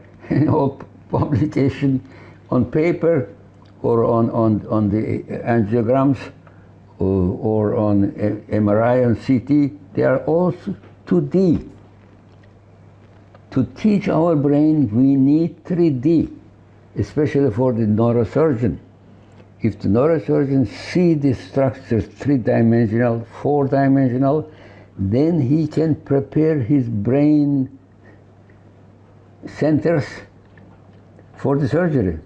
publication on paper or on the angiograms or on MRI and CT. They are all 2D. To teach our brain, we need 3D, especially for the neurosurgeon. If the neurosurgeon see the structures 3-dimensional, 4-dimensional, then he can prepare his brain centers for the surgery.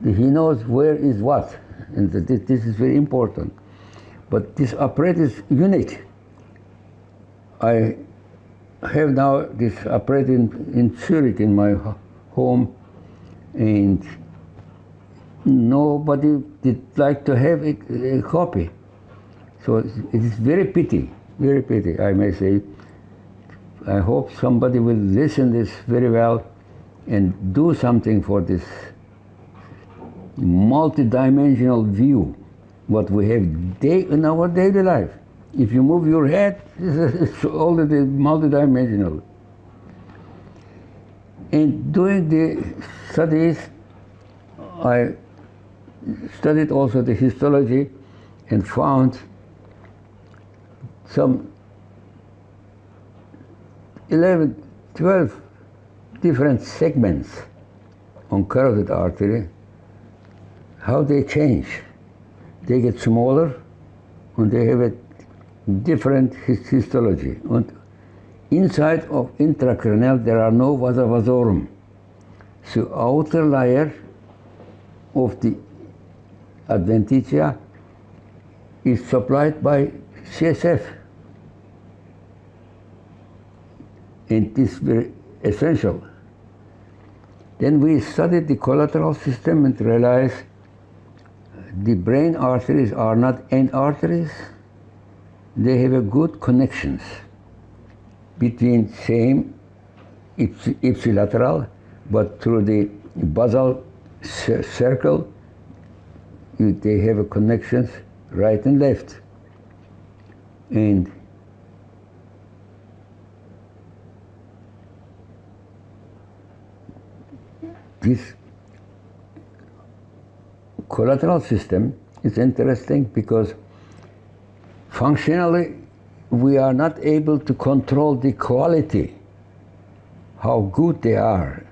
He knows where is what, and this is very important. But this apparatus is unique. I have now this apparatus in Zurich in my home, and nobody did like to have a copy. So it is very pity, I may say. I hope somebody will listen this very well and do something for this multidimensional view, what we have in our daily life. If you move your head, it's already multidimensional. In doing the studies, I studied also the histology and found some 11, 12 different segments on carotid artery, how they change. They get smaller and they have a different histology. And inside of intracranial there are no vasa vasorum. So outer layer of the adventitia is supplied by CSF. And this is very essential. Then we studied the collateral system and realized the brain arteries are not end arteries. They have a good connections between same ipsilateral, but through the basal circle, they have a connections right and left. And this collateral system is interesting because functionally we are not able to control the quality, how good they are.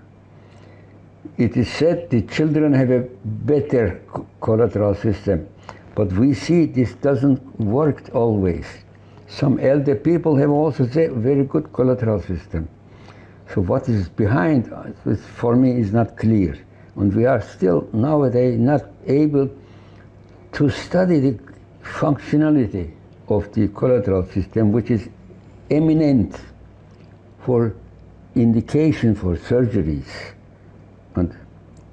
It is said the children have a better collateral system, but we see this doesn't work always. Some elder people have also a very good collateral system. So what is behind, for me, is not clear. And we are still nowadays not able to study the functionality of the collateral system, which is eminent for indication for surgeries. And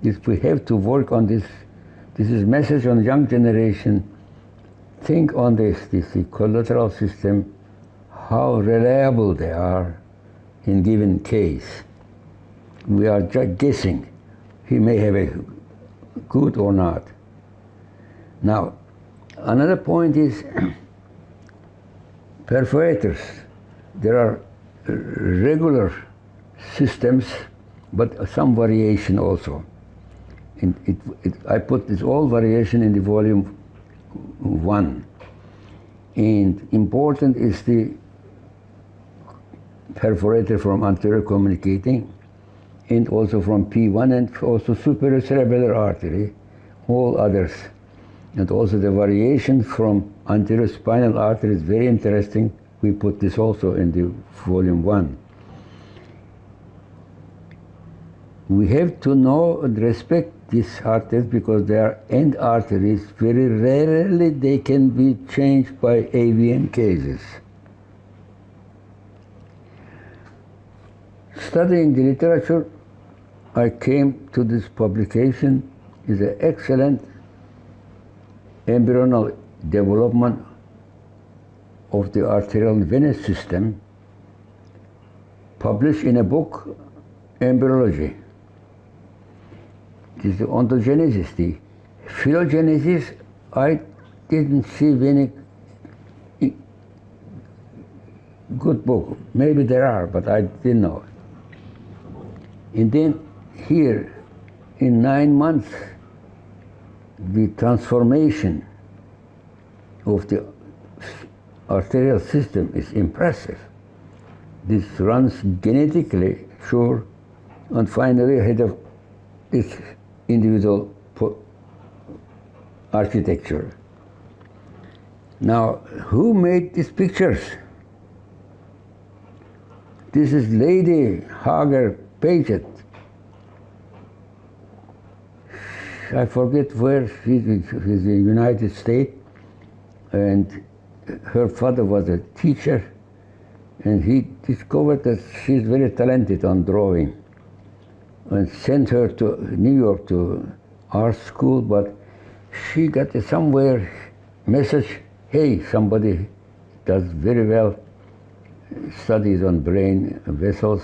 if we have to work on this, this is message on young generation. Think on this the collateral system, how reliable they are in given case. We are just guessing. He may have a good or not. Now, another point is perforators. There are regular systems, but some variation also. And I put this all variation in the volume 1. And important is the perforator from anterior communicating, and also from P1 and also superior cerebellar artery, all others. And also the variation from anterior spinal artery is very interesting. We put this also in the volume 1. We have to know and respect these arteries because they are end arteries. Very rarely they can be changed by AVM cases. Studying the literature, I came to this publication. Is an excellent embryonal development of the arterial venous system, published in a book, Embryology. This is the ontogenesis. The phylogenesis, I didn't see any good book. Maybe there are, but I didn't know. And then here, in 9 months, the transformation of the arterial system is impressive. This runs genetically, sure, and finally ahead of its individual architecture. Now, who made these pictures? This is Lady Hager Paget. I forget where she's in the United States, and her father was a teacher, and he discovered that she's very talented on drawing, and sent her to New York to art school, but she got somewhere message, hey, somebody does very well studies on brain vessels,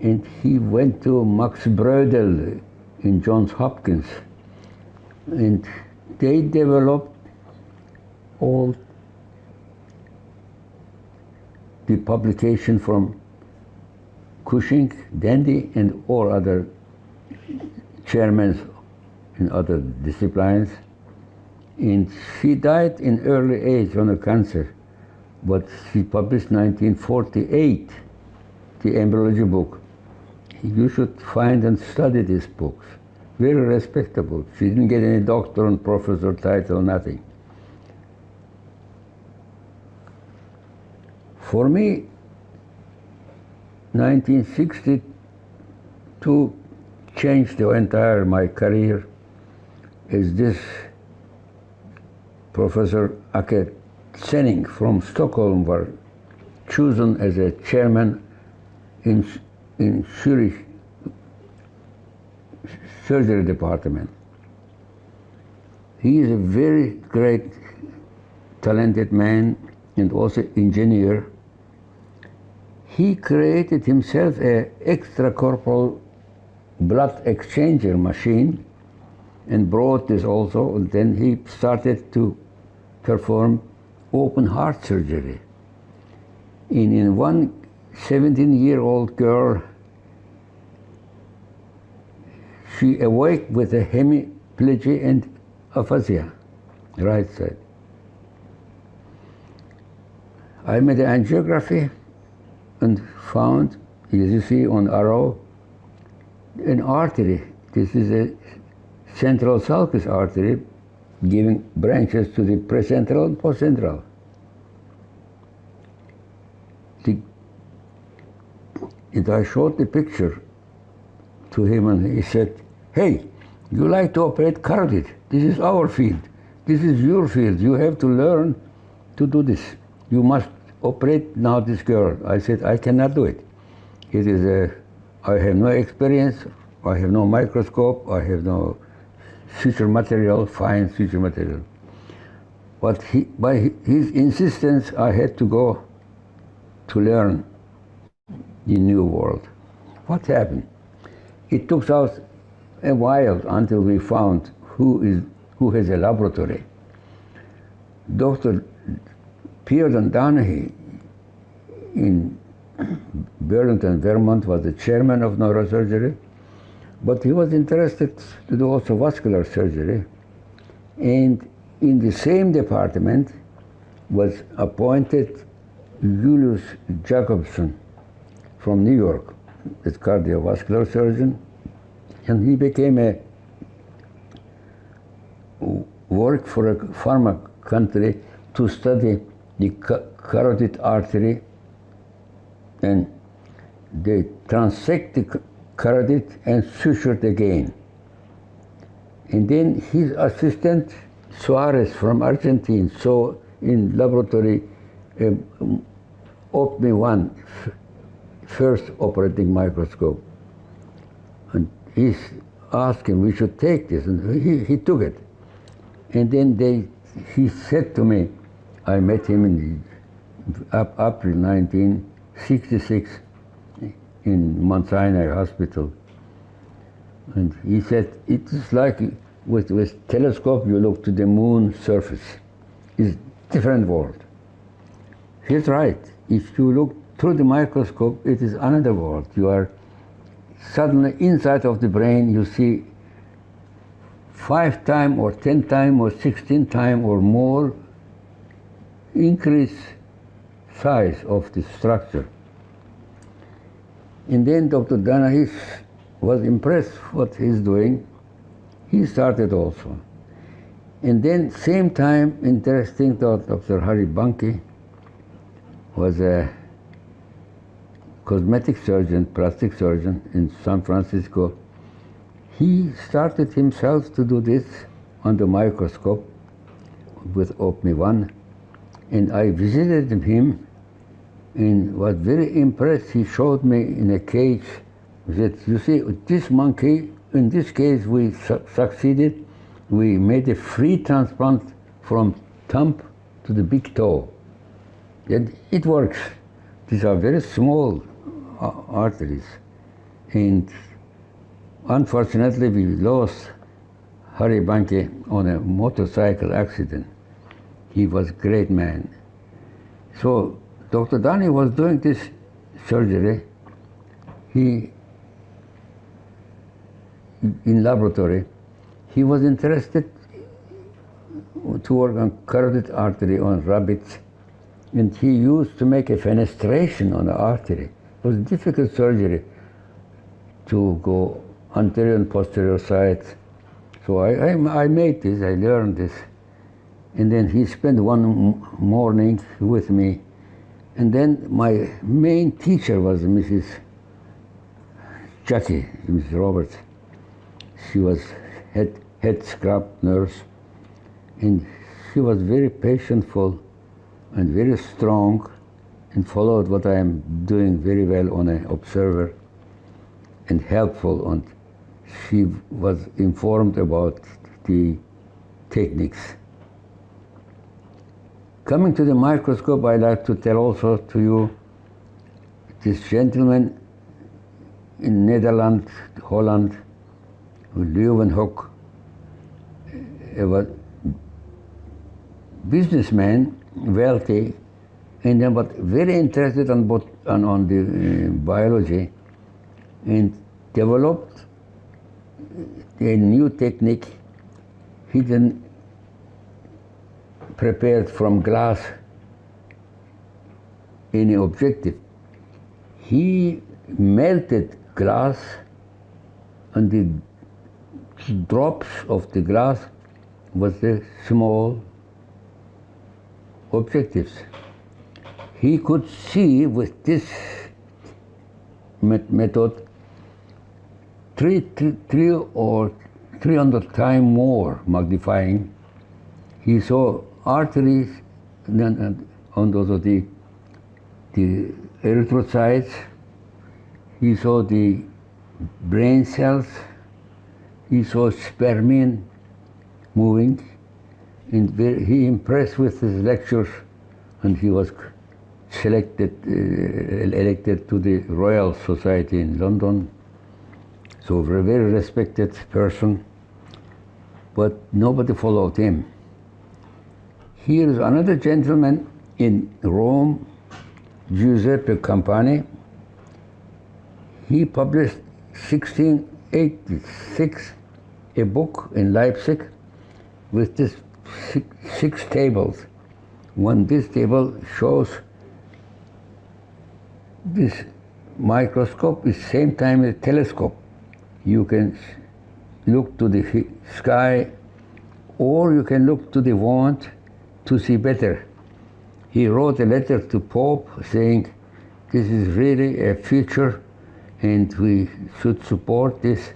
and he went to Max Brödel in Johns Hopkins, and they developed all the publication from Cushing, Dandy, and all other chairmen in other disciplines. And she died in early age on a cancer, but she published 1948, the embryology book. You should find and study these books. Very respectable. She didn't get any doctor and professor title, nothing. For me, 1962 changed the entire my career. Is this Professor Ake Senning from Stockholm were chosen as a chairman in Zurich surgery department. He is a very great, talented man and also engineer. He created himself a extracorporeal blood exchanger machine and brought this also, and then he started to perform open heart surgery. In one 17-year-old girl, she awake with a hemiplegia and aphasia, right side. I made an angiography and found, as you see on arrow, an artery. This is a central sulcus artery giving branches to the precentral and postcentral. And I showed the picture to him and he said, hey, you like to operate carotid. This is our field. This is your field. You have to learn to do this. You must operate now this girl. I said, I cannot do it. It is I have no experience. I have no microscope. I have no suture material, fine suture material. But by his insistence, I had to go to learn the new world. What happened? It took us a while until we found who has a laboratory. Dr. Pierre Donahue in Burlington, Vermont was the chairman of neurosurgery, but he was interested to do also vascular surgery. And in the same department was appointed Julius Jacobson from New York, as cardiovascular surgeon, and he became a work for a pharma country to study the carotid artery, and they transect the carotid and sutured again. And then his assistant Suarez from Argentina saw in laboratory OPMI-1 first operating microscope, and he asked him we should take this, and he took it. And then he said to me, I met him in April 1966 in Mount Sinai Hospital, and he said it is like with telescope you look to the moon surface. It's different world. He's right. If you look through the microscope, it is another world. You are suddenly inside of the brain, you see 5 times or 10 times or 16 times or more increase size of the structure. And then Dr. Donahue was impressed what he's doing. He started also. And then same time, interesting, Dr. Harry Bunke was a cosmetic surgeon, plastic surgeon in San Francisco. He started himself to do this under microscope with OPMI-1, and I visited him and was very impressed. He showed me in a cage that, you see, this monkey in this case, we succeeded. We made a free transplant from thumb to the big toe. And it works. These are very small arteries. And unfortunately, we lost Harry Banke on a motorcycle accident. He was a great man. So Dr. Dani was doing this surgery. He, in laboratory, he was interested to work on carotid artery on rabbits, and he used to make a fenestration on the artery. It was a difficult surgery to go anterior and posterior sides. So I made this, I learned this. And then he spent one morning with me. And then my main teacher was Mrs. Chatty, Mrs. Roberts. She was head scrub nurse. And she was very patientful and very strong and followed what I am doing very well on an observer and helpful. And she was informed about the techniques. Coming to the microscope, I'd like to tell also to you this gentleman in Netherlands, Holland, Leeuwenhoek, was businessman, wealthy, and then but very interested on the biology, and developed a new technique hidden prepared from glass in an objective. He melted glass, and the drops of the glass was the small objectives. He could see with this method 3 or 300 times more magnifying. He saw arteries on those of the erythrocytes. He saw the brain cells. He saw spermine moving. And he impressed with his lectures, and he was elected to the Royal Society in London. So a very respected person, but nobody followed him. Here is another gentleman in Rome, Giuseppe Campani. He published 1686 a book in Leipzig with this six tables. This table shows this microscope is same time a telescope. You can look to the sky, or you can look to the wand to see better. He wrote a letter to Pope saying, this is really a future and we should support this.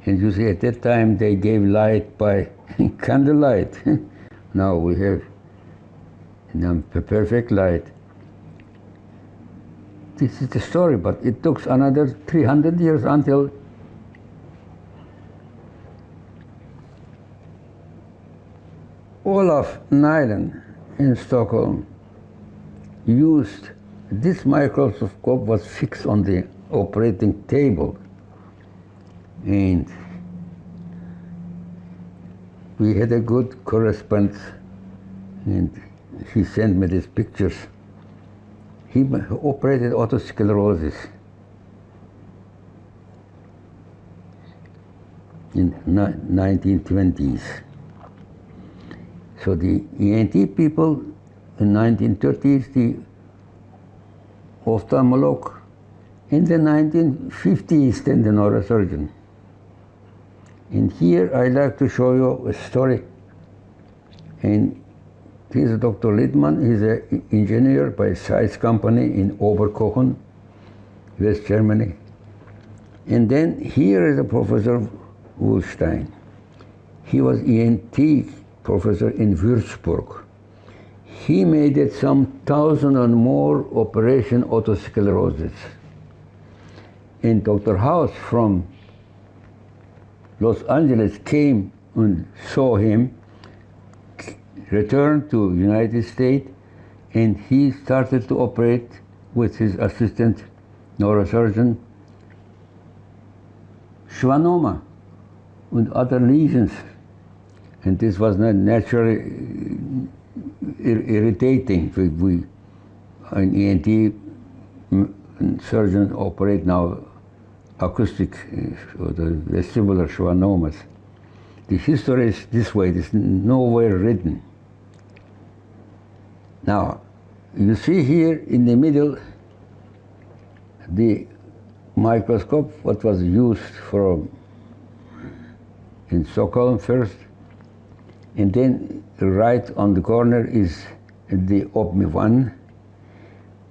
And you see, at that time they gave light by candlelight. Now we have perfect light. This is the story, but it took another 300 years until Olaf Nyland in Stockholm used this microscope, was fixed on the operating table, and we had a good correspondence, and he sent me these pictures. He operated autosclerosis in 1920s. So the ENT people in 1930s, the ophthalmologist, in the 1950s, then the neurosurgeon. And here I'd like to show you a story. And this is Dr. Littmann. He's an engineer by a Zeiss company in Oberkochen, West Germany. And then here is a Professor Wohlstein. He was ENT professor in Würzburg. He made it some 1,000 and more operation autosclerosis. And Dr. House from Los Angeles came and saw him, returned to United States, and he started to operate with his assistant neurosurgeon schwannoma and other lesions. And this was not naturally irritating. We an ENT surgeon operate now acoustic or the vestibular schwannomas. The history is this way, it is nowhere written. Now, you see here in the middle the microscope, what was used for in Stockholm first, and then right on the corner is the OPMI 1.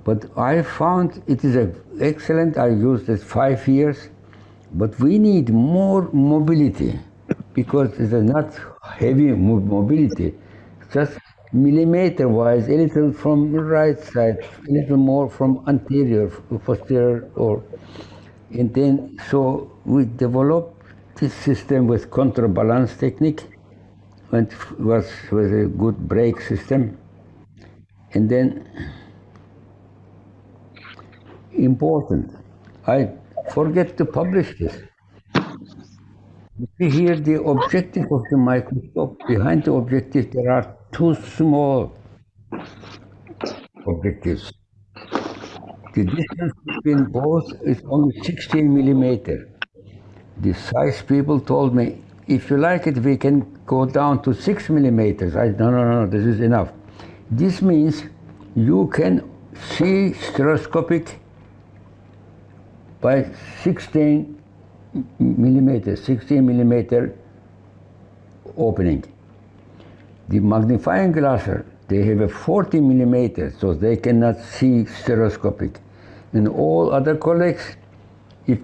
But I found it is excellent. I used it 5 years, but we need more mobility because it is not heavy mobility, just millimeter-wise, a little from the right side, a little more from anterior, posterior, and then so we developed this system with counterbalance technique, and was a good brake system, and then important, I forget to publish this. You see here the objective of the microscope. Behind the objective there are two small objectives. The distance between both is only 16 millimeter. The size people told me, if you like it, we can go down to 6 millimeters. I said, no, this is enough. This means you can see stereoscopic by 16 millimeter opening. The magnifying glass, they have a 40 millimeter, so they cannot see stereoscopic. And all other colleagues, if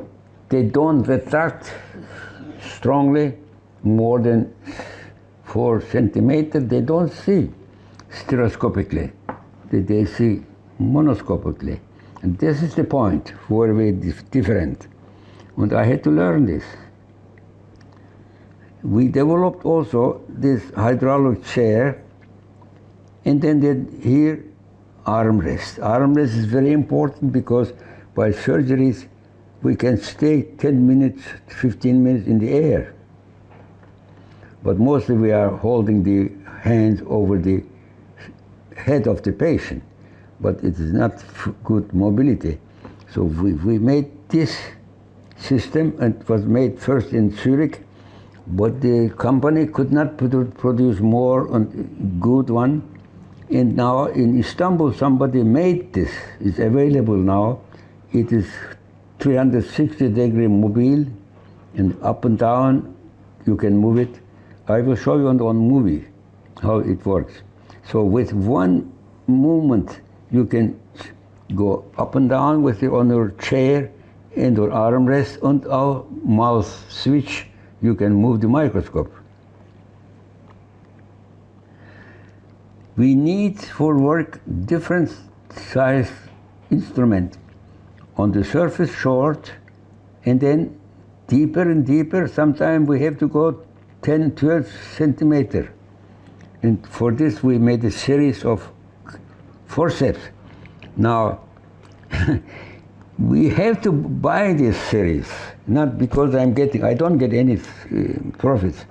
they don't retract strongly more than 4 centimeters, they don't see stereoscopically. They see monoscopically. And this is the point where we're different. And I had to learn this. We developed also this hydraulic chair, and then here armrest. Armrest is very important because by surgeries we can stay 10 minutes, 15 minutes in the air. But mostly we are holding the hands over the head of the patient, but it is not good mobility. So we made this system, and it was made first in Zurich, but the company could not produce more good one. And now in Istanbul somebody made this. It's available now. It is 360-degree mobile, and up and down you can move it. I will show you on movie how it works. So with one movement you can go up and down with it on your chair and your armrest, and our mouse switch you can move the microscope. We need for work different size instrument. On the surface short, and then deeper and deeper. Sometimes we have to go 10, 12 centimeter. And for this we made a series of forceps. Now, we have to buy this series, not because I don't get any profits,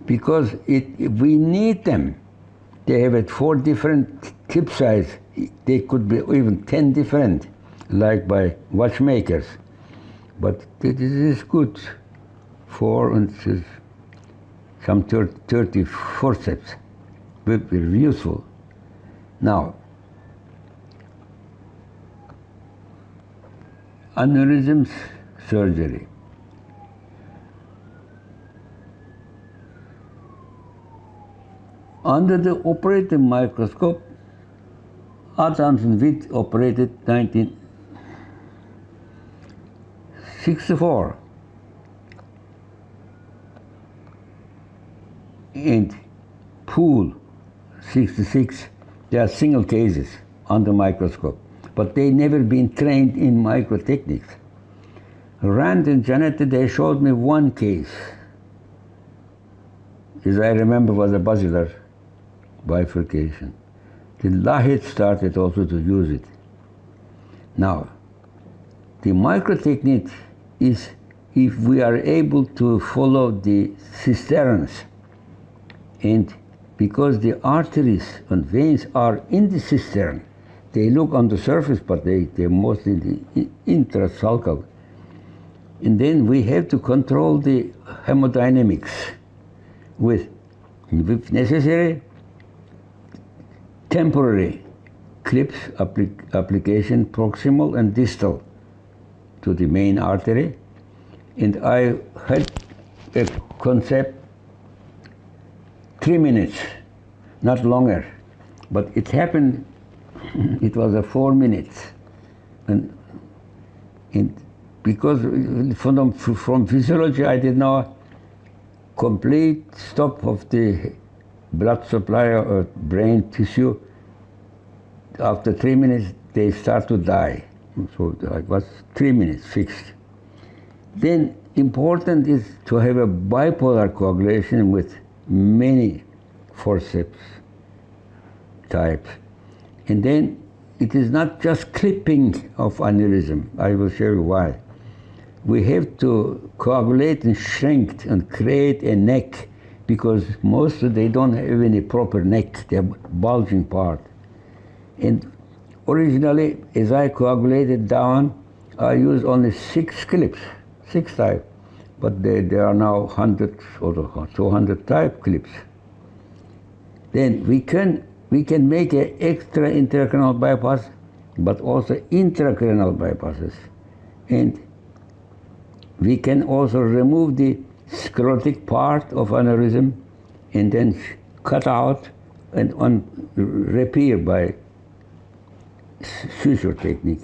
because we need them. They have 4 different tip size. They could be even 10 different, like by watchmakers. But this is good for some 30 forceps, very useful. Now, aneurysms surgery. Under the operating microscope, Adams and Witt operated 1964. And Poole, 66, they are single cases under microscope, but they never been trained in microtechniques. Rand and Janet, they showed me one case. as I remember, was a basilar bifurcation. The Lahid started also to use it. Now, the micro technique is if we are able to follow the cisterns, and because the arteries and veins are in the cistern, they look on the surface, but they're mostly the intrasulcal. And then we have to control the hemodynamics with, if necessary, temporary clips application proximal and distal to the main artery. And I had a concept 3 minutes, not longer, but it happened, it was a 4 minutes. And because from physiology I did know complete stop of the blood supply or brain tissue. After 3 minutes, they start to die. So it was 3 minutes fixed. Then important is to have a bipolar coagulation with many forceps types. And then it is not just clipping of aneurysm. I will show you why. We have to coagulate and shrink and create a neck, because most they don't have any proper neck, they're bulging part. And originally, as I coagulated down, I used only 6 clips, 6 type, but there are now 100 or 200 type clips. Then we can make an extra intracranial bypass, but also intracranial bypasses. And we can also remove the sclerotic part of aneurysm and then cut out and repair by suture technique.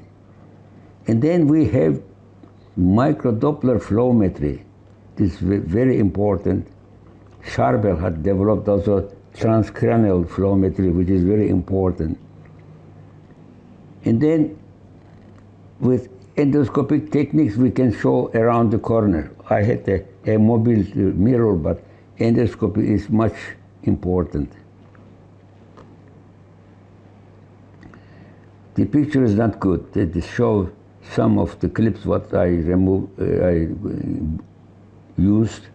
And then we have microdoppler flowmetry. This is very important. Charbel had developed also transcranial flowmetry, which is very important. And then with endoscopic techniques, we can show around the corner. I had a mobile mirror, but endoscopy is much important. The picture is not good. It shows some of the clips what I used,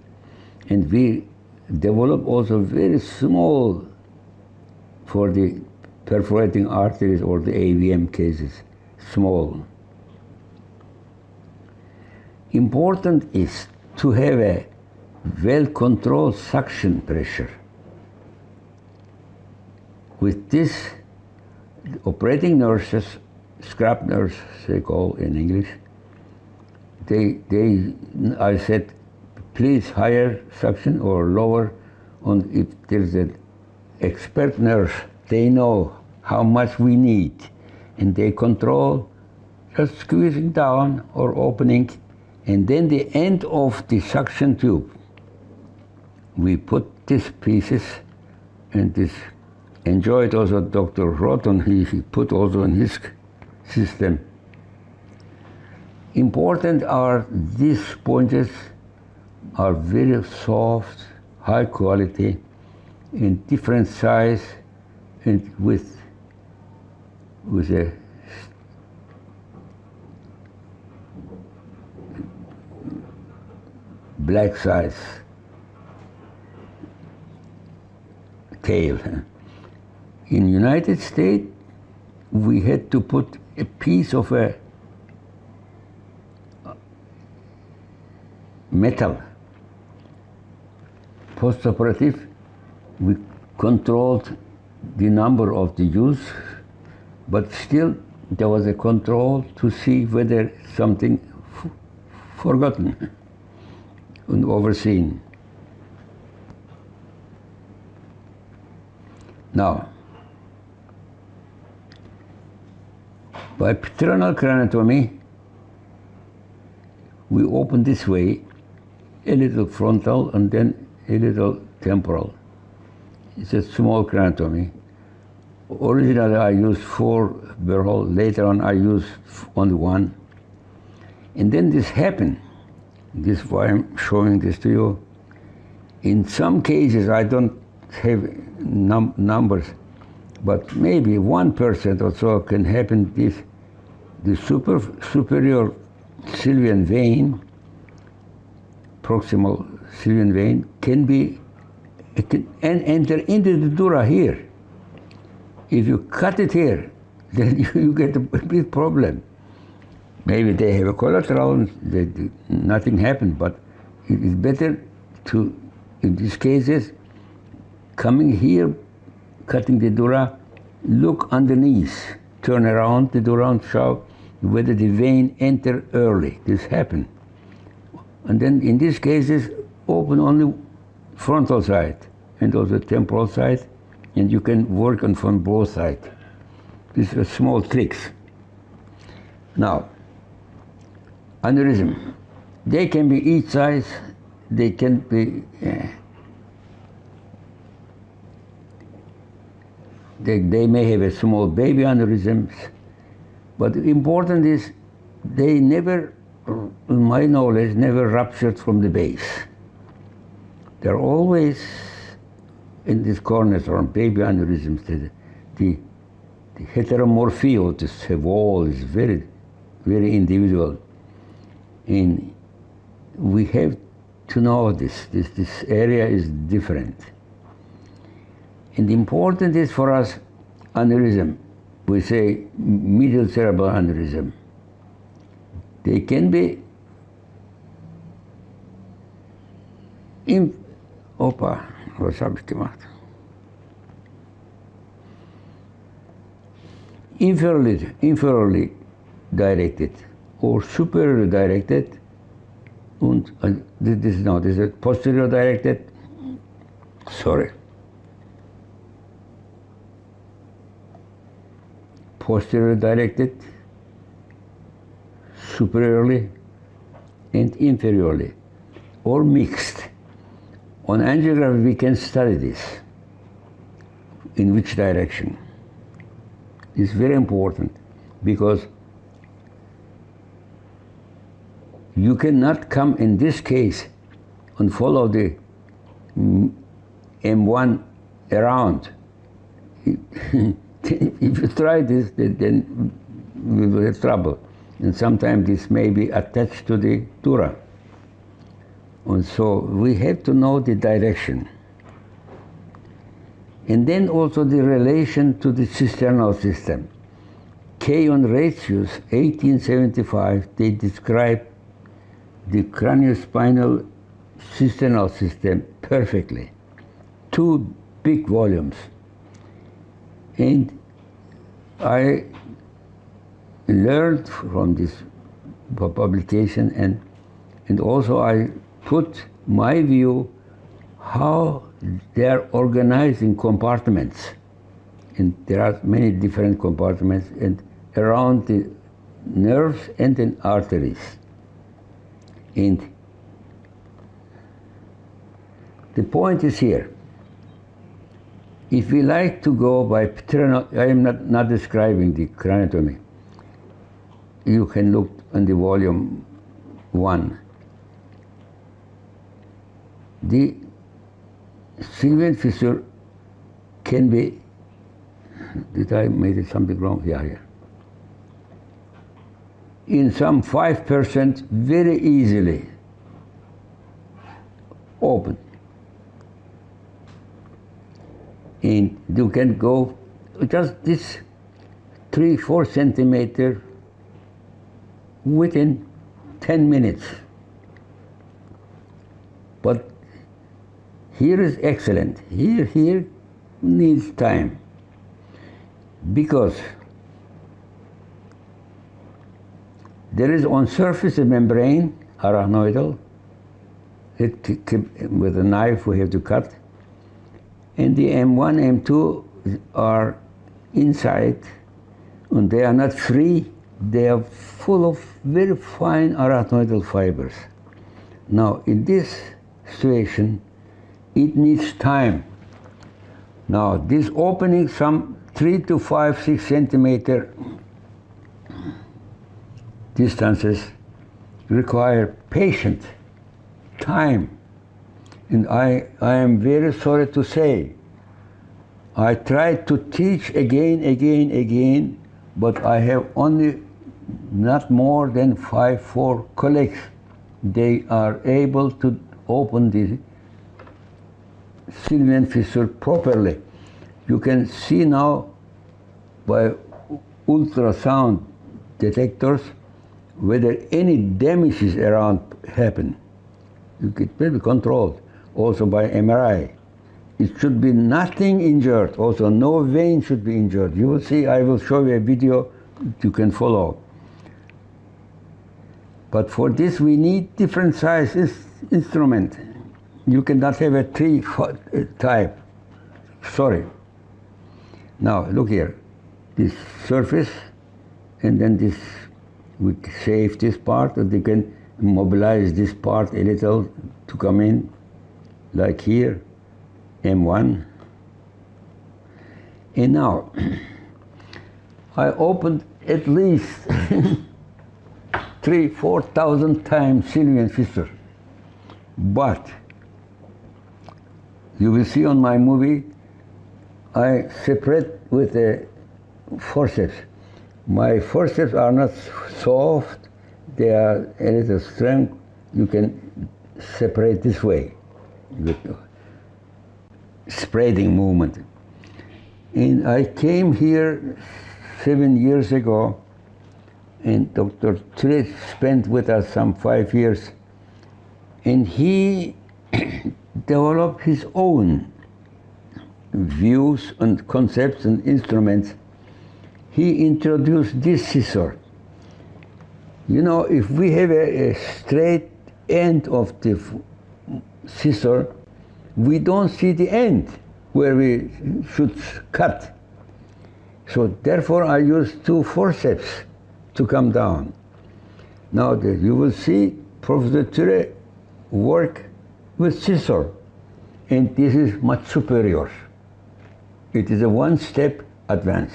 and we develop also very small for the perforating arteries or the AVM cases, small. Important is to have a well-controlled suction pressure. With this, operating nurses, scrap nurse they call in English, I said, please higher suction or lower. On if there's an expert nurse, they know how much we need, and they control just squeezing down or opening. And then the end of the suction tube, we put these pieces, and this enjoyed also Dr. Rotten, he put also in his system. Important are these sponges are very soft, high quality, in different size, and with a black size tail. In United States, we had to put a piece of a metal. Post-operative, we controlled the number of the use, but still there was a control to see whether something forgotten and overseen. Now, by paternal craniotomy, we open this way, a little frontal and then a little temporal. It's a small craniotomy. Originally I used 4 burr, later on I used only 1. And then this happened. This is why I'm showing this to you. In some cases, I don't have numbers, but maybe 1% or so can happen if the superior sylvian vein, proximal sylvian vein, it can enter into the dura here. If you cut it here, then you get a big problem. Maybe they have a collateral, nothing happened, but it is better to, in these cases, coming here, cutting the dura, look underneath, turn around the dura and show whether the vein enter early. This happened. And then in these cases, open only frontal side and also temporal side, and you can work on from both sides. These are small tricks. Now, aneurysm. They can be each size, they can be, they may have a small baby aneurysms, but important is they never, in my knowledge, never ruptured from the base. They're always in this corners or baby aneurysms. The heteromorphy of this wall is very, very individual. And we have to know this area is different. And important is for us aneurysm. We say medial cerebral aneurysm. They can be was habe ich gemacht? Inferiorly directed or superiorly directed, and this is posterior directed. Sorry. Posterior directed, superiorly and inferiorly, or mixed. On angiography we can study this, in which direction. It's very important because you cannot come in this case and follow the M1 around. If you try this, then we will have trouble. And sometimes this may be attached to the dura. And so we have to know the direction. And then also the relation to the cisternal system. Kay and Ratius, 1875, they describe the craniospinal cisternal system perfectly. 2 big volumes. And I learned from this publication, and also I put my view how they are organized in compartments. And there are many different compartments and around the nerves and the arteries. And the point is here. If we like to go by paternal, I am not describing the craniotomy. You can look on the volume 1. The sylvian fissure can be, did I made something wrong? Yeah. In some 5% very easily open. And you can go just this 3-4 centimeter within 10 minutes. But here is excellent. Here needs time. Because there is on surface a membrane, arachnoidal, with a knife we have to cut. And the M1, M2 are inside, and they are not free. They are full of very fine arachnoidal fibers. Now, in this situation, it needs time. Now, this opening some 3 to 5, 6 centimeter distances require patient time. And I am very sorry to say, I tried to teach again, but I have only not more than 4 colleagues. They are able to open the Sylvian fissure properly. You can see now by ultrasound detectors whether any damages around happen. It will be controlled also by MRI. It should be nothing injured. Also, no vein should be injured. You will see, I will show you a video you can follow. But for this, we need different size instrument. You cannot have a 3 type. Sorry. Now, look here. This surface, and then this, we save this part, and they can mobilize this part a little to come in, like here, M1. And now, I opened at least 3,000-4,000 times Sylvian fissure. But, you will see on my movie, I separate with a forceps. My forceps are not soft, they are a little strong. You can separate this way with spreading movement. And I came here 7 years ago, and Dr. Ture spent with us some 5 years, and he developed his own views and concepts and instruments. He introduced this scissor. You know, if we have a straight end of the scissor, we don't see the end where we should cut. So therefore I use 2 forceps to come down. Now you will see Professor Ture work with scissor, and this is much superior. It is a 1-step advance.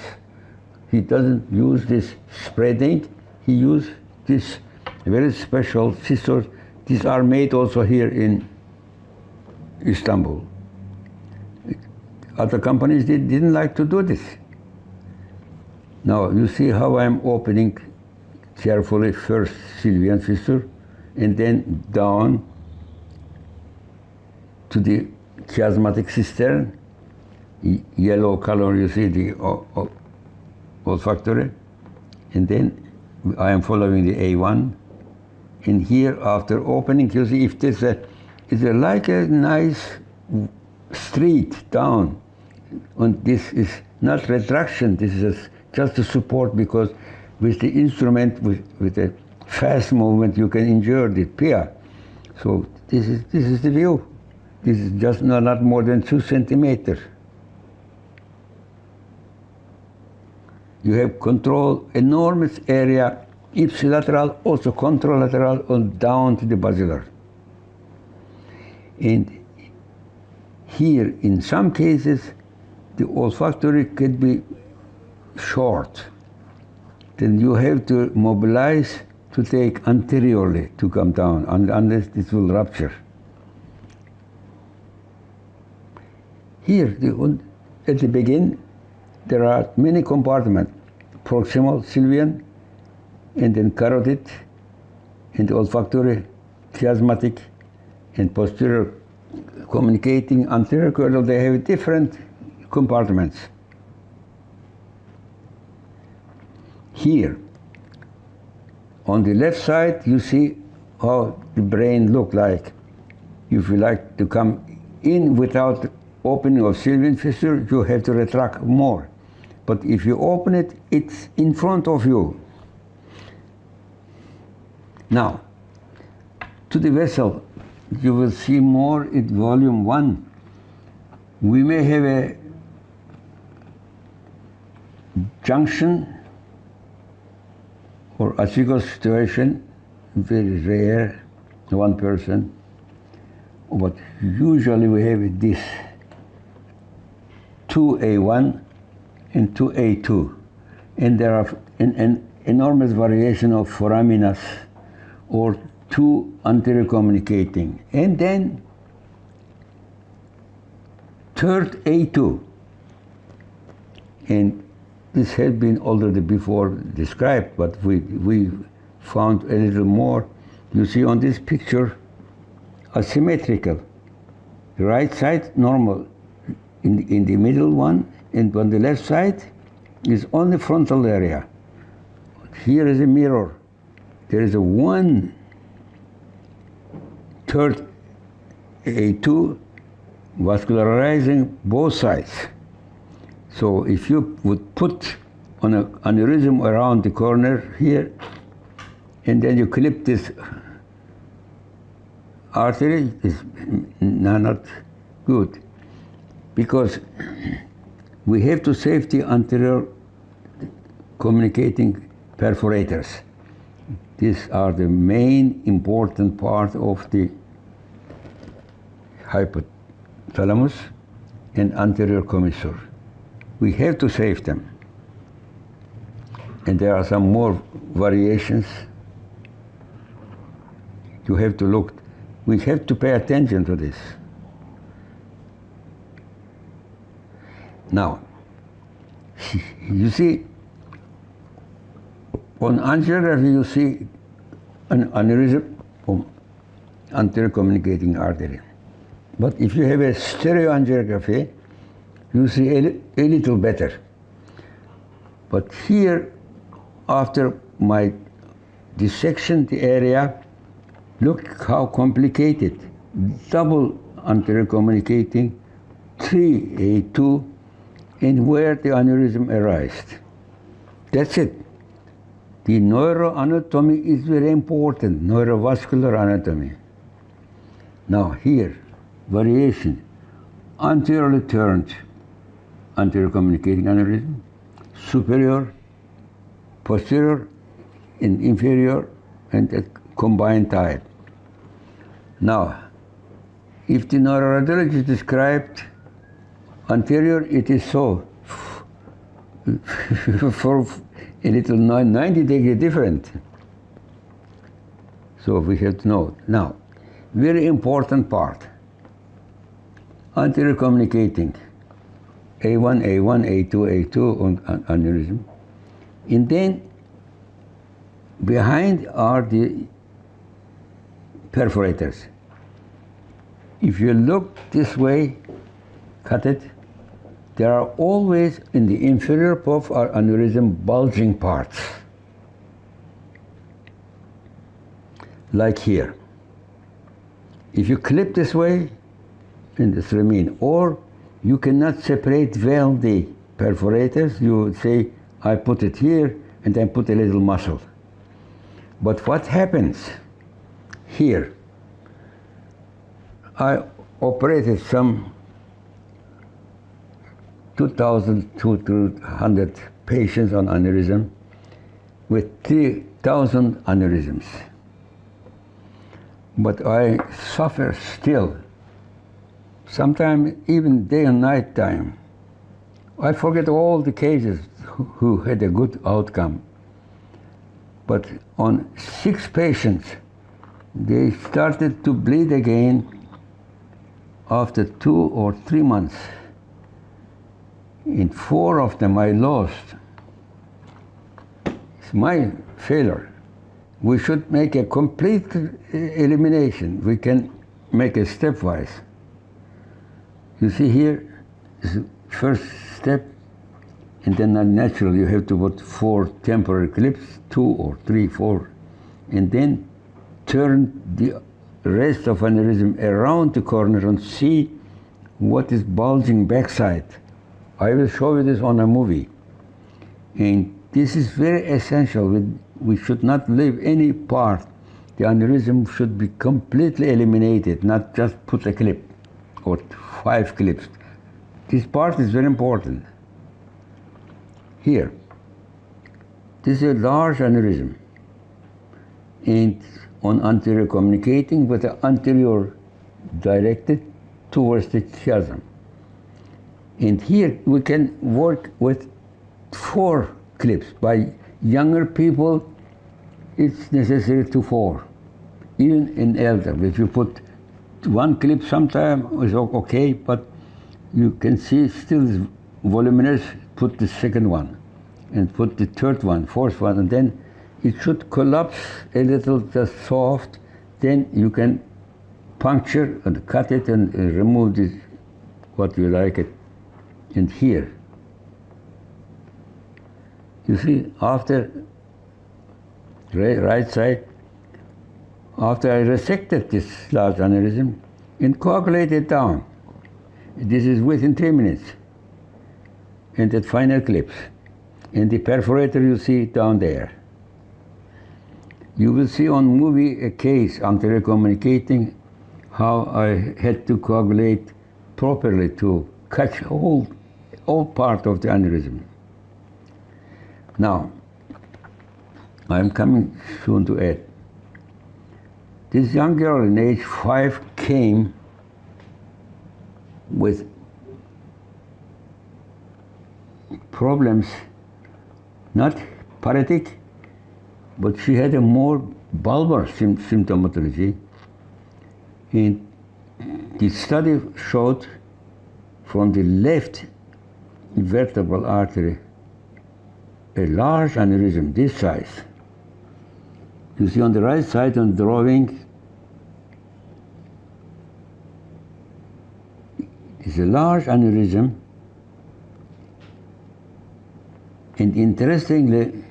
He doesn't use this spreading, he uses this very special scissors. These are made also here in Istanbul. Other companies didn't like to do this. Now you see how I'm opening carefully first Sylvian fissure and then down to the chiasmatic cistern. Yellow color, you see the olfactory, and then I am following the A1. And here, after opening, you see if there's it's like a nice street down, and this is not retraction. This is just a support, because with the instrument with a fast movement you can injure the pia. So this is the view. This is just not more than 2 centimeters. You have control enormous area, ipsilateral, also contralateral, and down to the basilar. And here, in some cases, the olfactory could be short. Then you have to mobilize to take anteriorly to come down, unless this will rupture. Here, at the beginning, there are many compartments: proximal Sylvian, and then carotid, and olfactory, chiasmatic, and posterior communicating, anterior caudal. They have different compartments. Here, on the left side, you see how the brain looks like. If you like to come in without opening of Sylvian fissure, you have to retract more. But if you open it, it's in front of you. Now, to the vessel, you will see more in volume 1. We may have a junction or azygos situation, very rare, 1%, but usually we have this 2A1 and 2A2, and there are an enormous variation of foraminas or 2 anterior communicating, and then third A2. And this had been already before described, but we found a little more. You see on this picture, asymmetrical. The right side, normal, in the middle one, and on the left side is only frontal area. Here is a mirror. There is a 1/3 A2 vascularizing both sides. So if you would put an aneurysm around the corner here, and then you clip this artery, is not good, because we have to save the anterior communicating perforators. These are the main important part of the hypothalamus and anterior commissure. We have to save them. And there are some more variations. You have to look, we have to pay attention to this. Now, you see, on angiography you see an aneurysm of anterior communicating artery. But if you have a stereoangiography, you see a little better. But here, after my dissection the area, look how complicated. Double anterior communicating, 3A2, and where the aneurysm arises. That's it. The neuroanatomy is very important, neurovascular anatomy. Now here, variation, anteriorly turned anterior communicating aneurysm, superior, posterior, and inferior, and a combined type. Now, if the neuroradiologist described anterior, it is so. For a little 90-degree different. So we have to know. Now, very important part. Anterior communicating, A1, A1, A2, A2 on aneurysm. And then behind are the perforators. If you look this way, cut it, there are always in the inferior of our aneurysm bulging parts. Like here. If you clip this way, and this remain, or you cannot separate well the perforators, you would say, I put it here and then put a little muscle. But what happens here? I operated some 2,200 patients on aneurysm with 3,000 aneurysms. But I suffer still, sometimes even day and night time. I forget all the cases who had a good outcome. But on 6 patients, they started to bleed again after 2 or 3 months. In 4 of them I lost. It's my failure. We should make a complete elimination. We can make a stepwise. You see here is the first step, and then naturally you have to put 4 temporary clips, 2 or 3, 4, and then turn the rest of aneurysm around the corner and see what is bulging backside. I will show you this on a movie. And this is very essential. We should not leave any part. The aneurysm should be completely eliminated, not just put a clip or 5 clips. This part is very important. Here, this is a large aneurysm, and on anterior communicating with the anterior directed towards the chiasm. And here we can work with 4 clips. By younger people, it's necessary to 4. Even in elder, if you put 1 clip sometime is okay, but you can see still is voluminous, put the second one, and put the third one, fourth one, and then it should collapse a little, just soft, then you can puncture and cut it and remove this, what you like it, and here. You see, after right side, after I resected this large aneurysm and coagulated down, this is within 3 minutes, and that final clips, and the perforator you see down there. You will see on movie a case anterior communicating how I had to coagulate properly to catch all part of the aneurysm. Now, I'm coming soon to add. This young girl in age 5 came with problems, not paralytic, but she had a more bulbar symptomatology. And the study showed from the left vertebral artery a large aneurysm this size. You see on the right side on the drawing is a large aneurysm, and interestingly,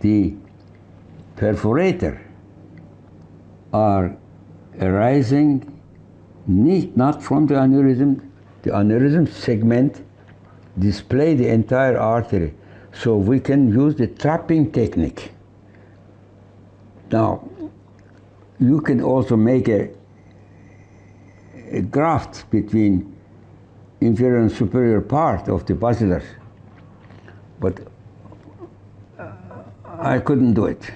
the perforator are arising not from the aneurysm segment display the entire artery, so we can use the trapping technique. Now, you can also make a graft between inferior and superior part of the basilar, but I couldn't do it.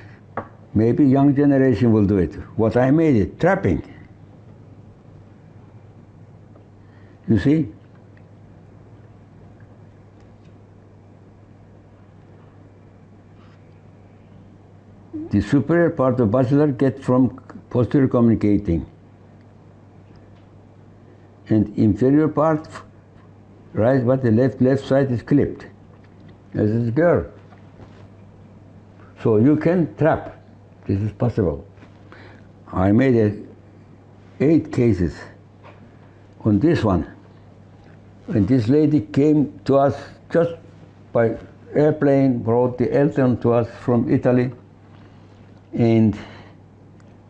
Maybe young generation will do it. What I made it, trapping. You see? The superior part of basilar get from posterior communicating, and inferior part, right, but the left side is clipped, as is girl. So you can trap. This is possible. I made 8 cases on this one, and this lady came to us just by airplane, brought the Elton to us from Italy, and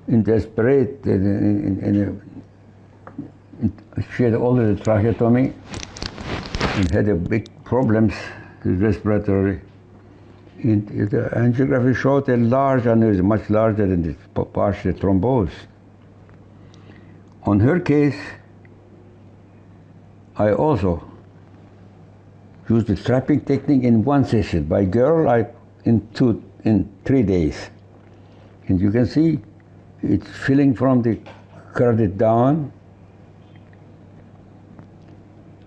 in desperate, she had already tracheotomy and had a big problems with respiratory. And the angiography showed a large aneurysm, much larger than the partial thrombose. On her case, I also used the trapping technique in 1 session. By girl, in 3 days. And you can see it's filling from the carotid down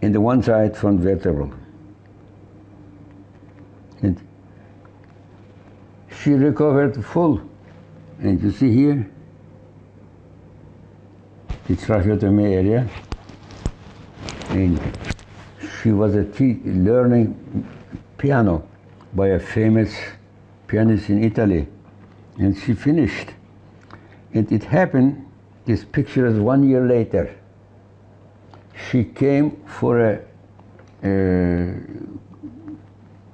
and the one side from vertebral. And she recovered full. And you see here the tracheotomy area. And she was learning piano by a famous pianist in Italy. And she finished. And it happened, this picture is 1 year later. She came for a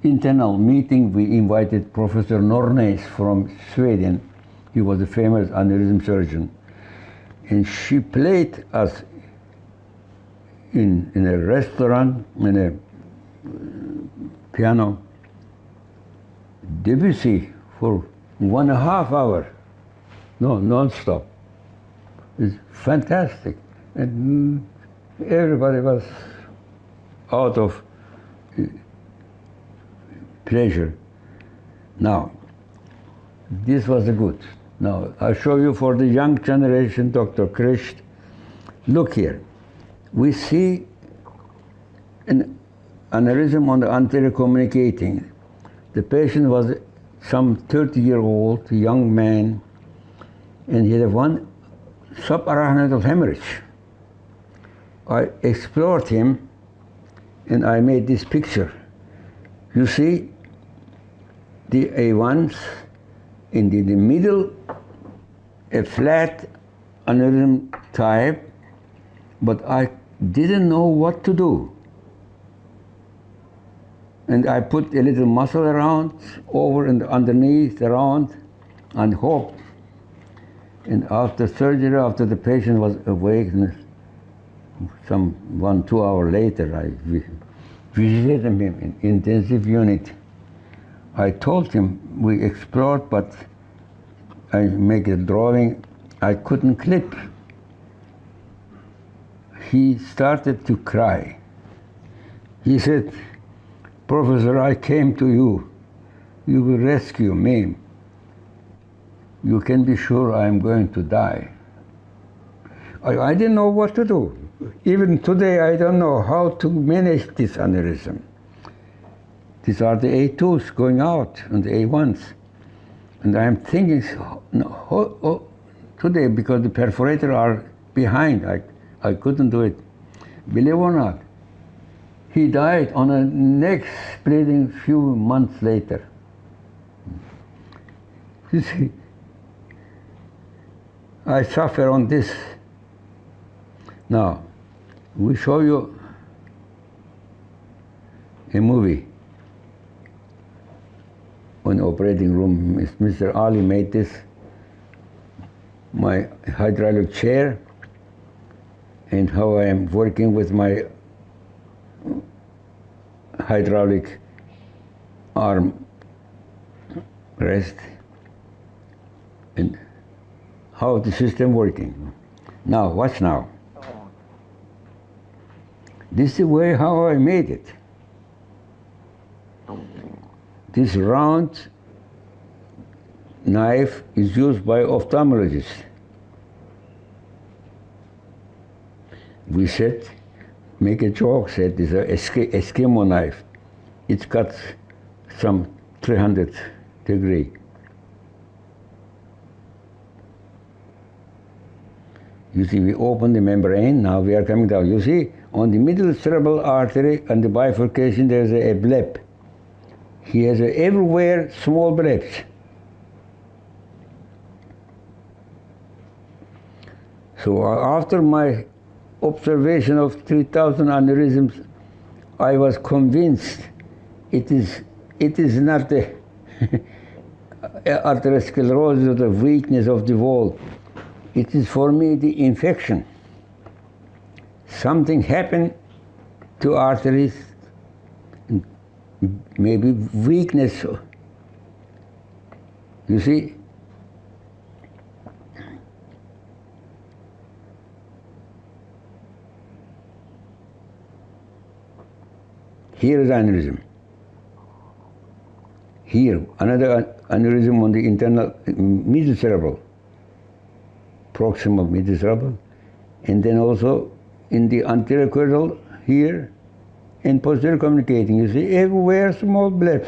internal meeting. We invited Professor Nornes from Sweden. He was a famous aneurysm surgeon. And she played us in a restaurant, in a piano, Debussy for 1.5 hours. No, non-stop. It's fantastic. And everybody was out of pleasure. Now, this was good. Now, I'll show you for the young generation, Dr. Krisht. Look here. We see an aneurysm on the anterior communicating. The patient was some 30-year-old young man, and he had one subarachnoidal hemorrhage. I explored him and I made this picture. You see the A1s, in the middle, a flat aneurysm type, but I didn't know what to do. And I put a little muscle around, over and underneath, around, and hope. And after surgery, after the patient was awake, some 1-2 hours later, I visited him in intensive unit. I told him we explored, but I make a drawing. I couldn't clip. He started to cry. He said, "Professor, I came to you. You will rescue me. You can be sure I am going to die." I didn't know what to do. Even today, I don't know how to manage this aneurysm. These are the A2s going out and the A1s. And I'm thinking, today, because the perforator are behind, I couldn't do it. Believe or not, he died on a neck bleeding few months later. You see, I suffer on this. Now, we show you a movie on operating room. Mr. Ali made this, my hydraulic chair, and how I am working with my hydraulic arm rest, and how the system working. Now, watch now. This is the way how I made it. This round knife is used by ophthalmologists. We said, make a joke, said this is an Eskimo knife. It cuts some 300 degree. You see, we open the membrane, now we are coming down. You see, on the middle cerebral artery and the bifurcation, there's a bleb. He has everywhere small blebs. So after my observation of 3,000 aneurysms, I was convinced it is not the atherosclerosis or the weakness of the wall. It is for me the infection. Something happened to arteries, maybe weakness. You see? Here is aneurysm. Here, another aneurysm on the internal middle cerebral, proximal middle cerebral, and then also in the anterior caudal here, and posterior communicating. You see, everywhere small blebs.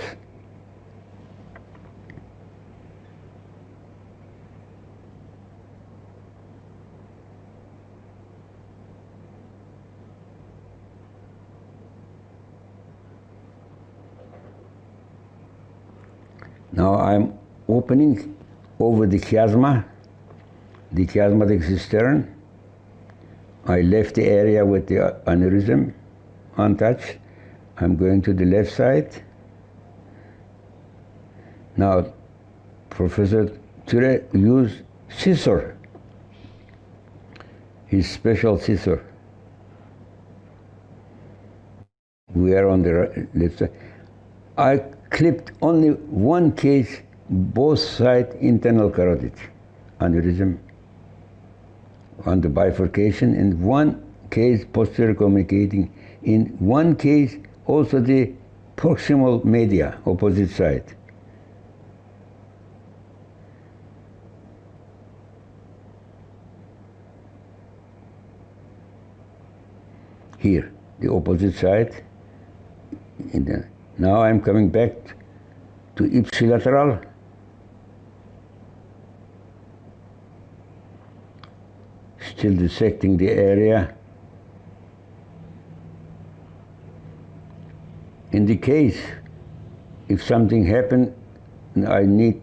Now I'm opening over the chiasmatic cistern. I left the area with the aneurysm untouched. I'm going to the left side. Now, Professor Ture used scissor, his special scissor. We are on the left side. I clipped only one case, both sides internal carotid aneurysm on the bifurcation, and one case posterior communicating. In one case, also the proximal media, opposite side. Here, the opposite side. Now I'm coming back to ipsilateral. Still dissecting the area. in the case, if something happened, I need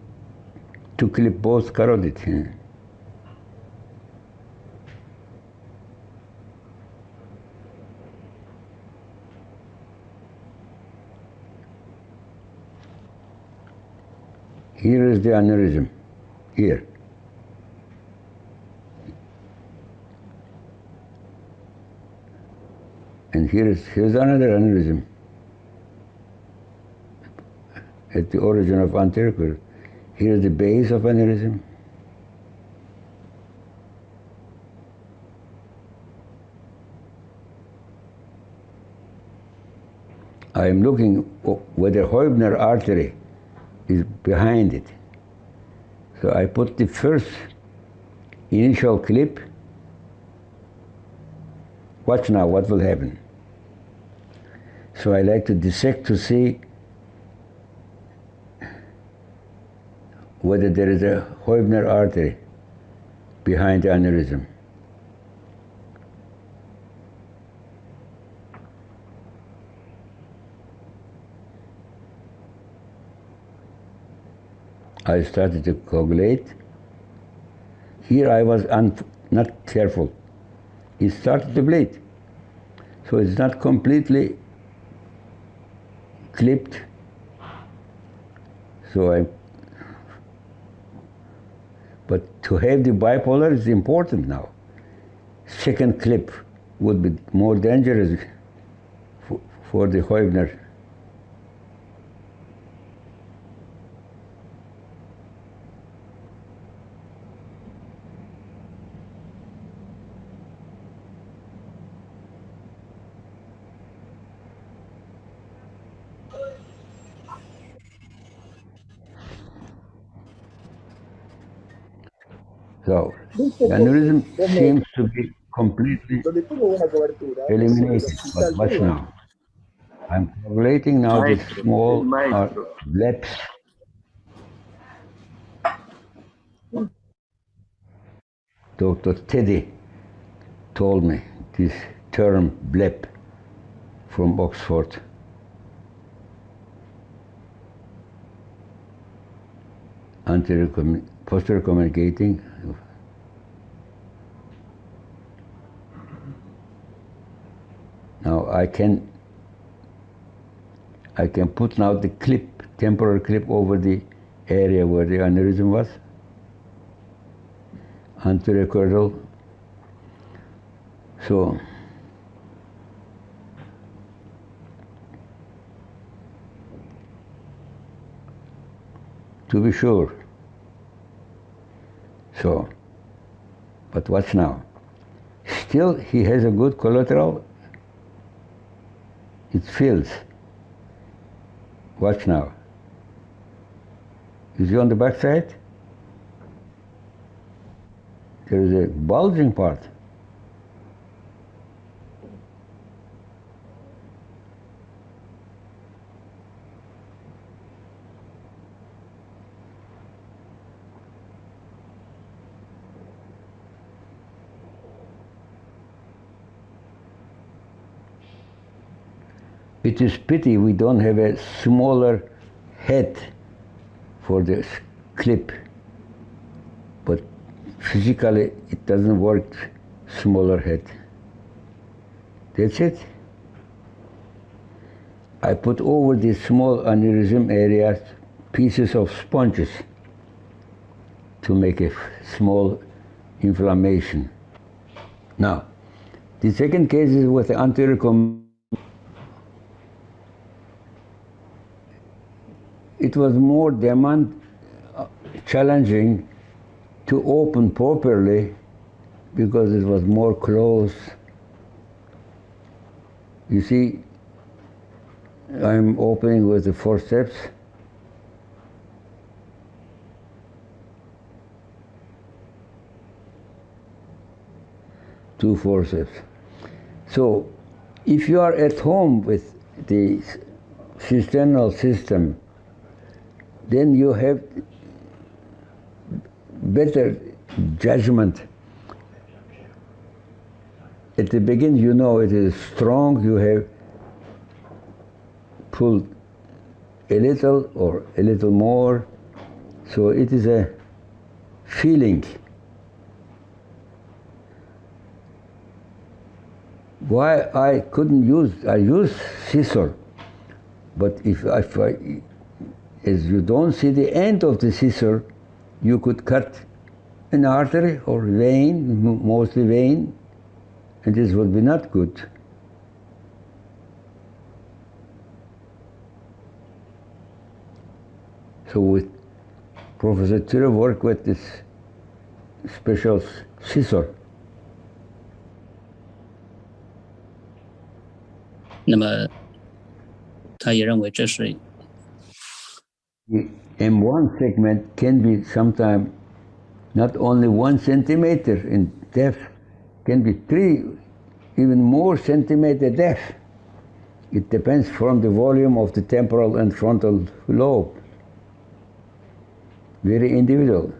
to clip both carotid. Here is the aneurysm, here. And here's another aneurysm at the origin of anterior carotid. Here's the base of aneurysm. I am looking whether Heubner artery is behind it. So I put the first initial clip. Watch now what will happen. So I like to dissect to see whether there is a Heubner artery behind the aneurysm. I started to coagulate. Here I was not careful. It started to bleed. So it's not completely clipped. But to have the bipolar is important now. Second clip would be more dangerous for the Heubner. So, the aneurysm seems to be completely eliminated, but watch now. I'm coagulating now the small bleps. Dr. Teddy told me this term blep from Oxford. Posterior communicating. Now I can put now the clip, temporal clip over the area where the aneurysm was. Anterior caudal. So to be sure. So, but watch now. Still, he has a good collateral. It fills. Watch now. You see on the back side? There is a bulging part. It is pity we don't have a smaller head for this clip, but physically it doesn't work, smaller head. That's it. I put over the small aneurysm areas pieces of sponges to make a small inflammation. Now, the second case is with the anterior it was more challenging to open properly because it was more close. You see, I'm opening with the forceps. Two forceps. So, if you are at home with the cysternal system, then you have better judgment. At the beginning, you know it is strong, you have pull a little or a little more. So it is a feeling. Why I couldn't use, I use scissor, but if I, as you don't see the end of the scissor, you could cut an artery or vein, mostly vein, and this would be not good. So with Professor Ture worked with this special scissor. 那么他也认为这是 And one segment can be sometimes not only 1 centimeter in depth, can be 3, even more centimeter depth. It depends from the volume of the temporal and frontal lobe. Very individual.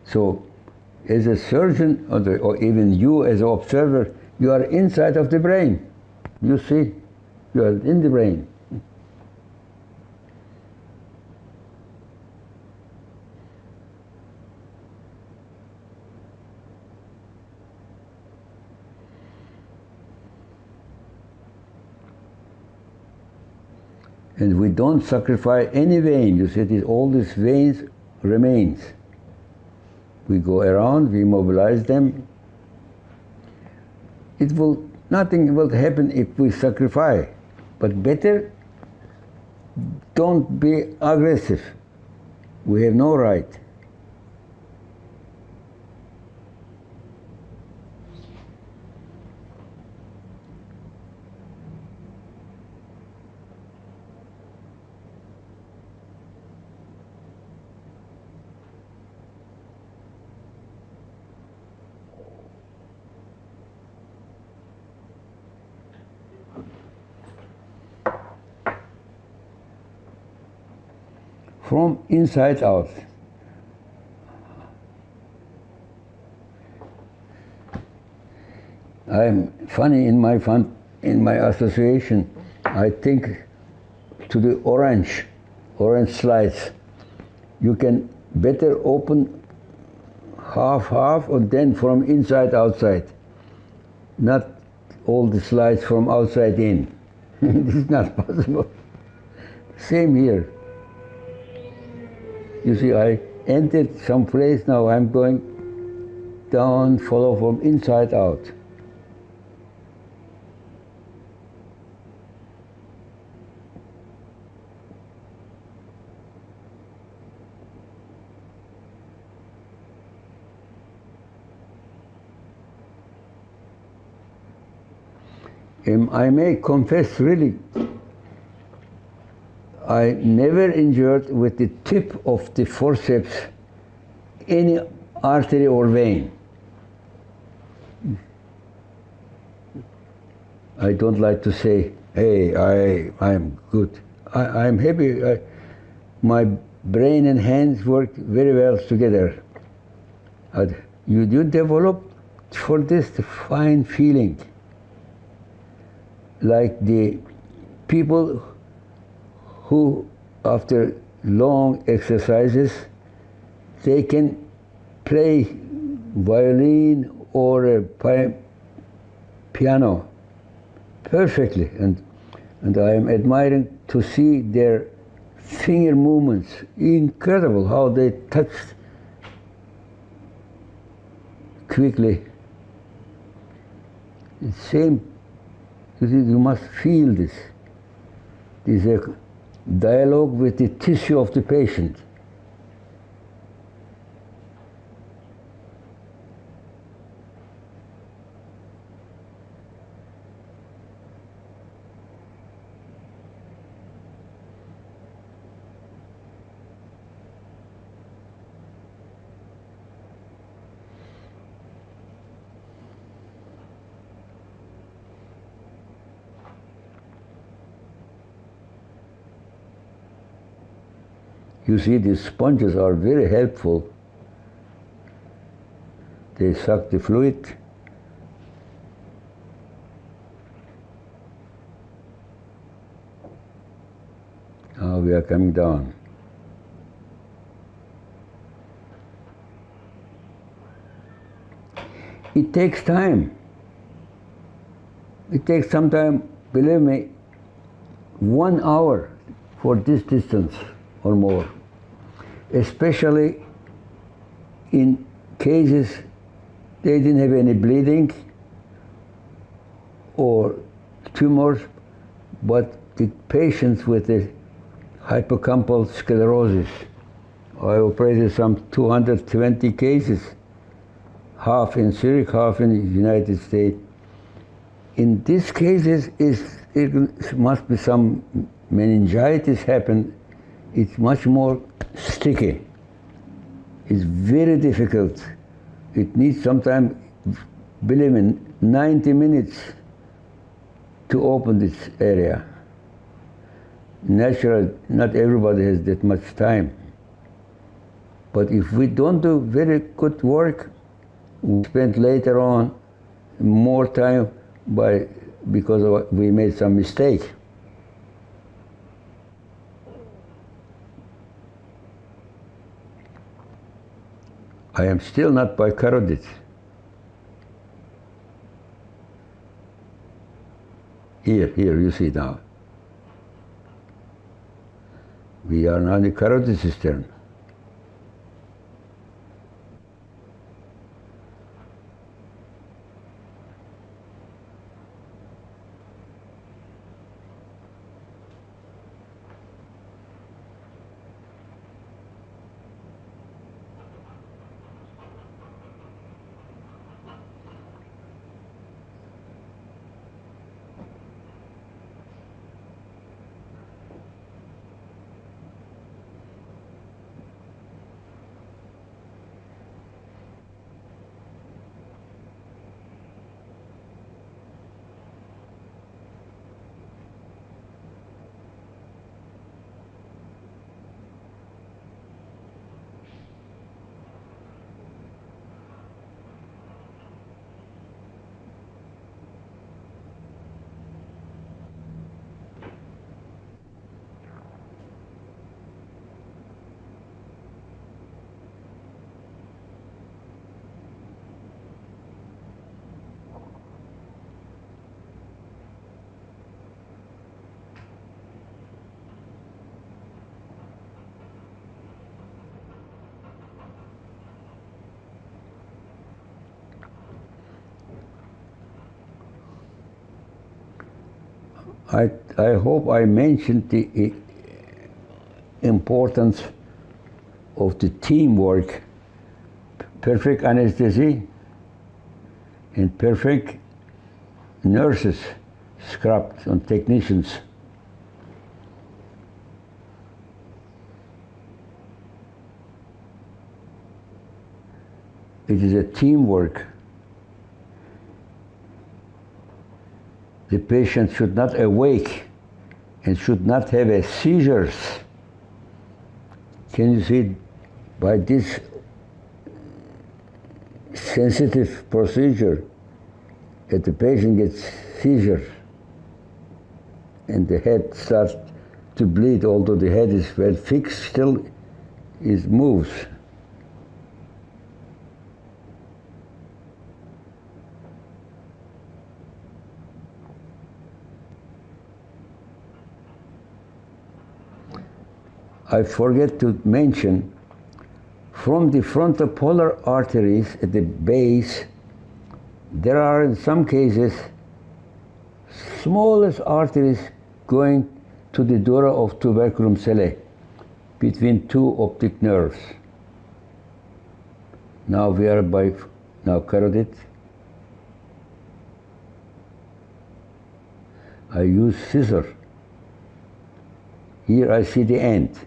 So, as a surgeon, or even you as an observer, you are inside of the brain. You see, you are in the brain. And we don't sacrifice any vein. You see, all these veins remains. We go around, we mobilize them. Nothing will happen if we sacrifice. But better, don't be aggressive. We have no right. From inside out. I'm funny in my association. I think to the orange slice. You can better open half, and then from inside outside. Not all the slides from outside in. This is not possible. Same here. You see, I entered some place, now I'm going down, follow from inside out. I may confess, really, I never injured with the tip of the forceps any artery or vein. I don't like to say, hey, I'm good. I'm happy. My brain and hands work very well together. You develop for this fine feeling. Like the people who, after long exercises, they can play violin or a piano perfectly, and I am admiring to see their finger movements. Incredible how they touch quickly. Same. You must feel this. This is a dialogue with the tissue of the patient. You see, these sponges are very helpful They suck the fluid. Now we are coming down. It takes time. It takes some time, believe me, 1 hour for this distance or more. Especially in cases they didn't have any bleeding or tumors, but the patients with the hypocampal sclerosis. I operated some 220 cases, half in Zurich, half in the United States. In these cases, it must be some meningitis happened. It's much more sticky. It's very difficult. It needs sometimes, believe me, 90 minutes to open this area. Naturally, not everybody has that much time. But if we don't do very good work, we spend later on more time because we made some mistake. I am still not by carotid. Here, you see now. We are now in the carotid cistern. I hope I mentioned the importance of the teamwork, perfect anesthesia and perfect nurses, scrapped on technicians. It is a teamwork. The patient should not awake and should not have a seizures. Can you see by this sensitive procedure that the patient gets seizures and the head starts to bleed, although the head is well fixed, still it moves. I forget to mention, from the frontopolar arteries at the base, there are in some cases smallest arteries going to the dura of tuberculum cellae, between two optic nerves. Now we are by carotid. I use scissor. Here I see the end.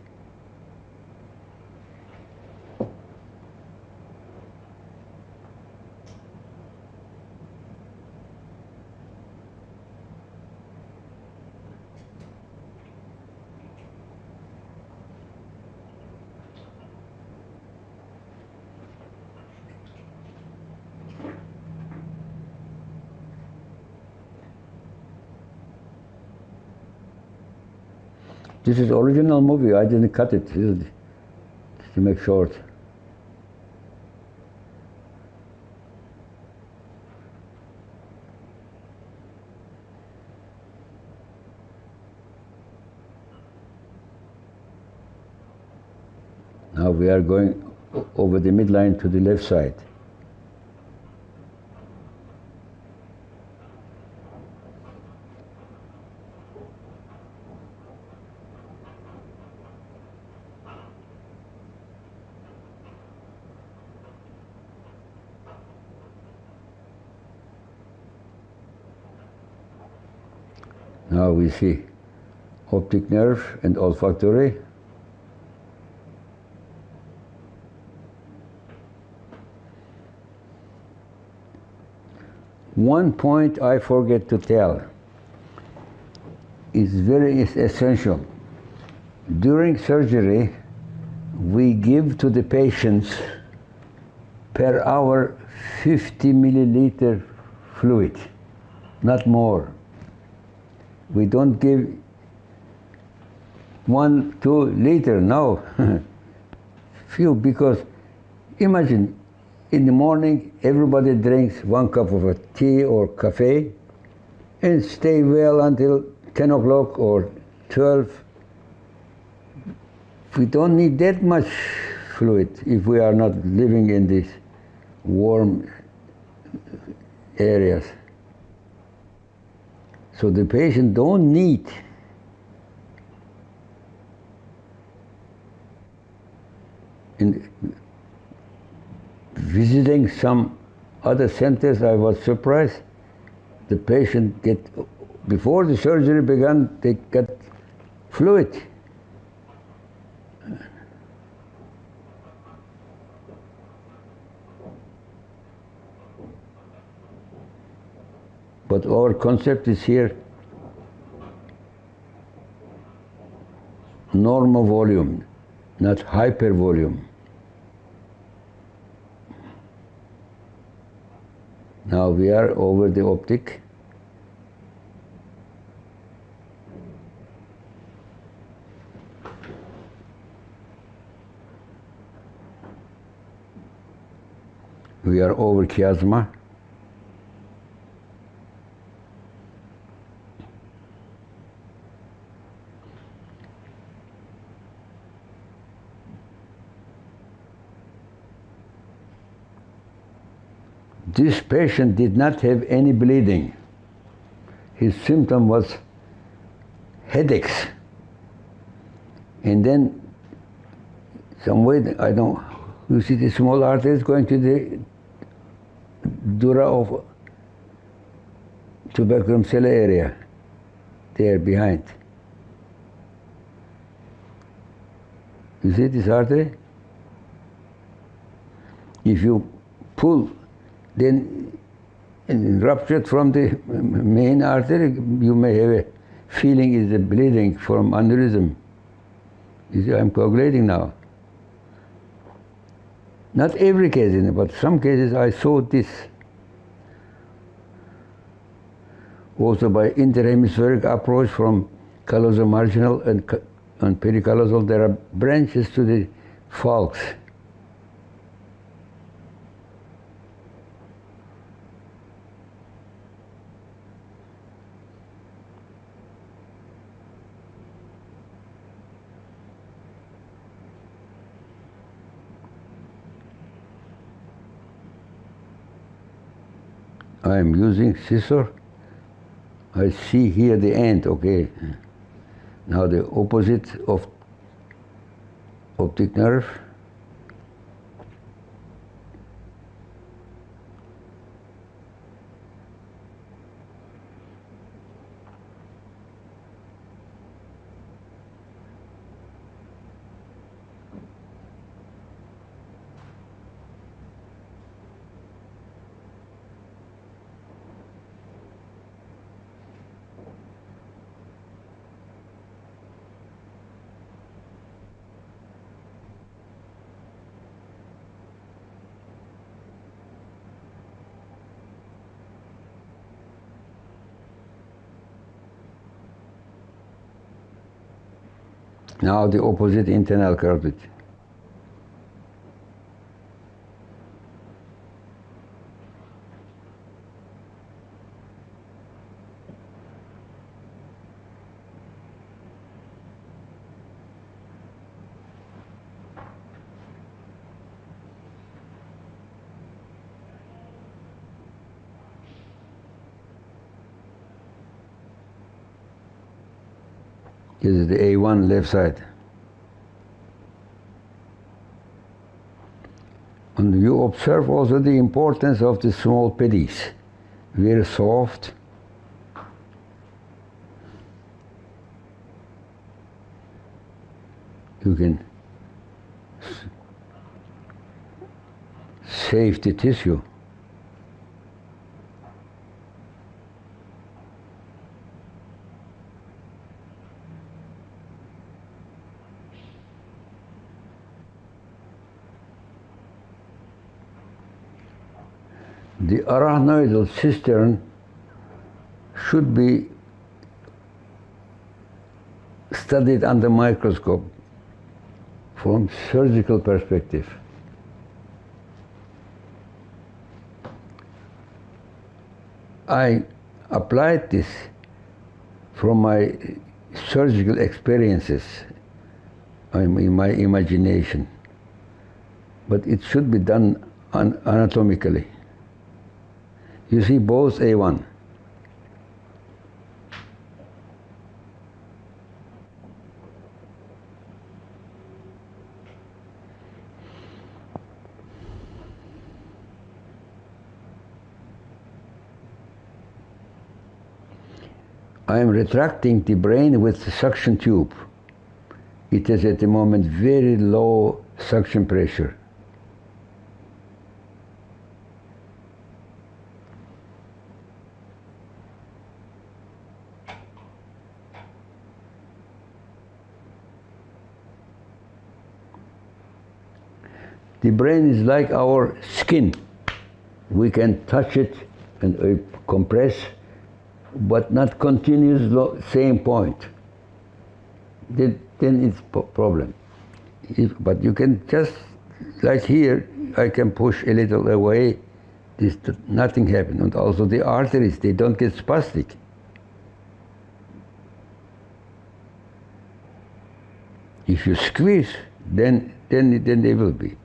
This is original movie. I didn't cut it to make short. Now we are going over the midline to the left side. Now we see optic nerve and olfactory. One point I forget to tell is very essential. During surgery, we give to the patients per hour 50 milliliter fluid, not more. We don't give 1-2 liter, no. Few, because imagine in the morning everybody drinks 1 cup of a tea or cafe and stay well until 10 o'clock or 12. We don't need that much fluid if we are not living in these warm areas. So the patient don't need in visiting some other centers, I was surprised. The patient before the surgery began, they got fluid. But our concept is here normal volume, not hyper volume. Now we are over the optic. We are over chiasma. This patient did not have any bleeding. His symptom was headaches. And then some way, I don't, you see the small arteries going to the dura of tuberculum cellar area, there behind. You see this artery? If you pull, then ruptured from the main artery, you may have a feeling is a bleeding from aneurysm. You see, I'm coagulating now. Not every case, but some cases I saw this. Also by interhemispheric approach from callosal marginal and pericallosal, there are branches to the falx. I am using scissor. I see here the end, okay. Now the opposite of optic nerve. Now the opposite internal carotid. This is the A1 left side. And you observe also the importance of the small pedis. Very soft. You can save the tissue. The arachnoidal cistern should be studied under microscope from surgical perspective. I applied this from my surgical experiences in my imagination, but it should be done anatomically. You see both A1. I am retracting the brain with the suction tube. It is at the moment very low suction pressure. The brain is like our skin. We can touch it and compress, but not continuous same point. Then it's problem. But you can just, like here, I can push a little away, nothing happens. And also the arteries, they don't get spastic. If you squeeze, then they will be.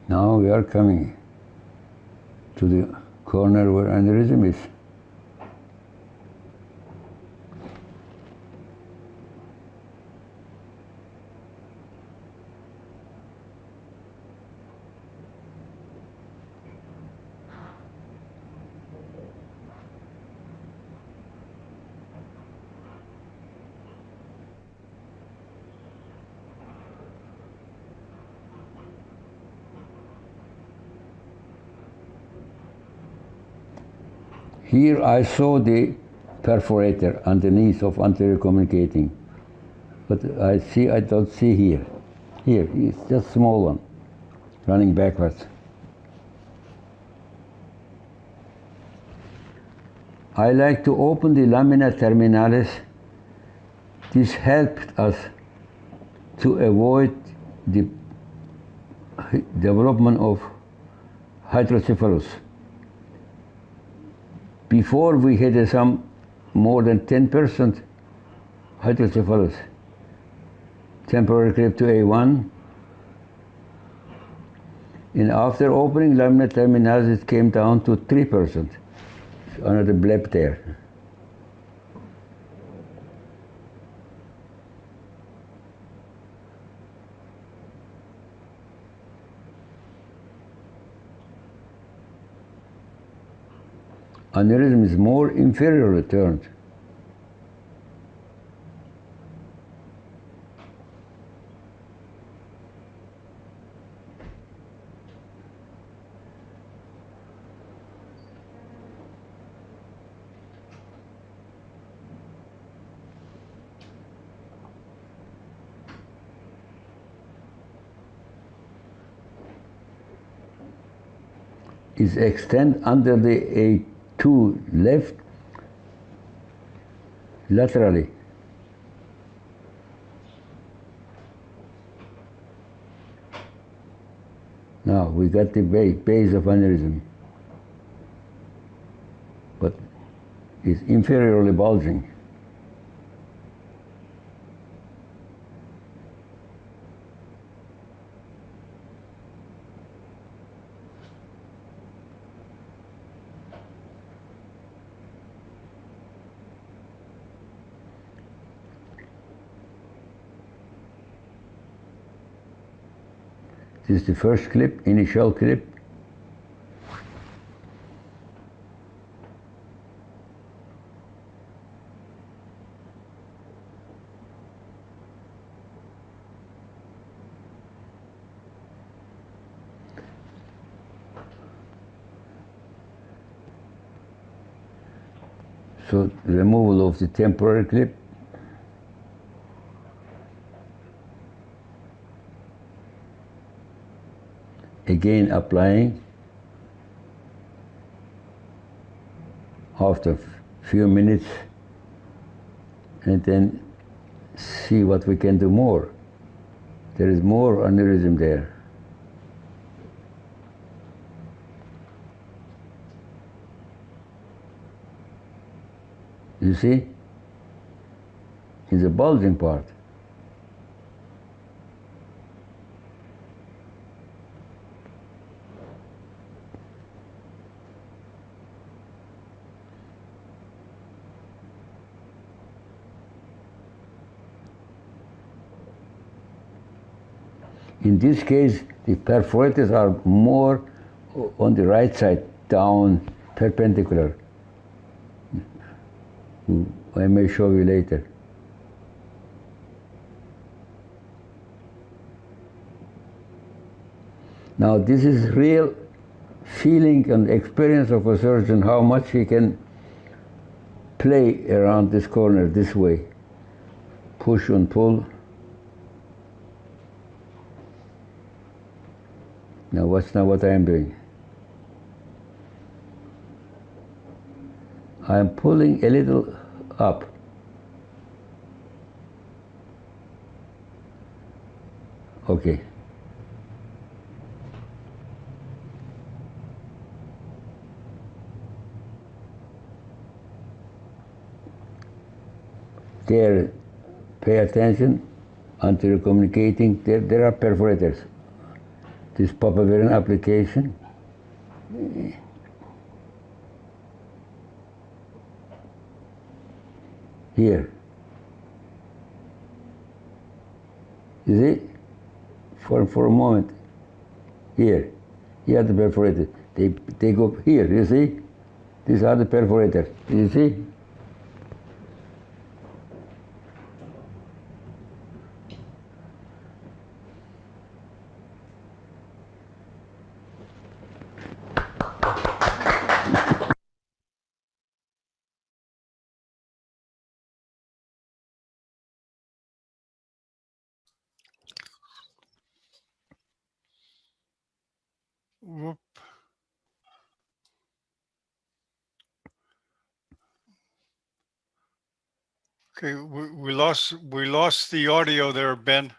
Now we are coming to the corner where aneurysm is. Here I saw the perforator underneath of anterior communicating, but I don't see here. Here, it's just small one, running backwards. I like to open the lamina terminalis. This helped us to avoid the development of hydrocephalus. Before we had some more than 10% hydrocephalus. Temporary creep to A1. And after opening lamina terminalis, it came down to 3%. Another bleb there. Aneurysm is more inferiorly turned. Is extend under the A2 left laterally. Now we got the base of aneurysm, but it's inferiorly bulging. This is the first clip, initial clip. So removal of the temporary clip. Again applying after few minutes, and then see what we can do more. There is more aneurysm there. You see? In the bulging part. In this case, the perforators are more on the right side, down, perpendicular. I may show you later. Now this is real feeling and experience of a surgeon, how much he can play around this corner this way. Push and pull. Now watch now what I am doing. I am pulling a little up. Okay. There, pay attention, anterior communicating, there are perforators. This papaverin application. Here. You see? For a moment. Here. Here are the perforators. They go here, you see? These are the perforators. You see? Whoop. Okay, we lost the audio there, Ben.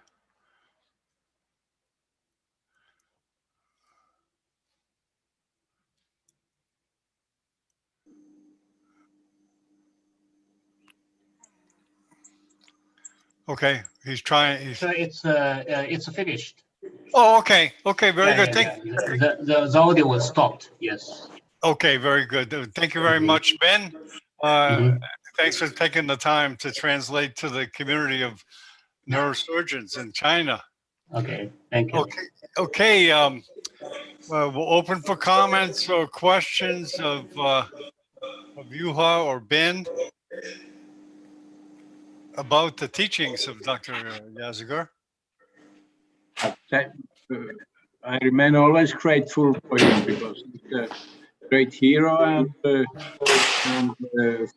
Okay, he's trying. So it's finished. Oh, okay. Okay, very Yeah, good. yeah, yeah. The audio was stopped. Yes. Okay, very good. Thank you very much, Ben. Thanks for taking the time to translate to the community of neurosurgeons in China. Okay, thank you. Okay. We'll open for comments or questions of Juha or Ben about the teachings of Dr. Yasargil. I remain always grateful for him because he's a great hero and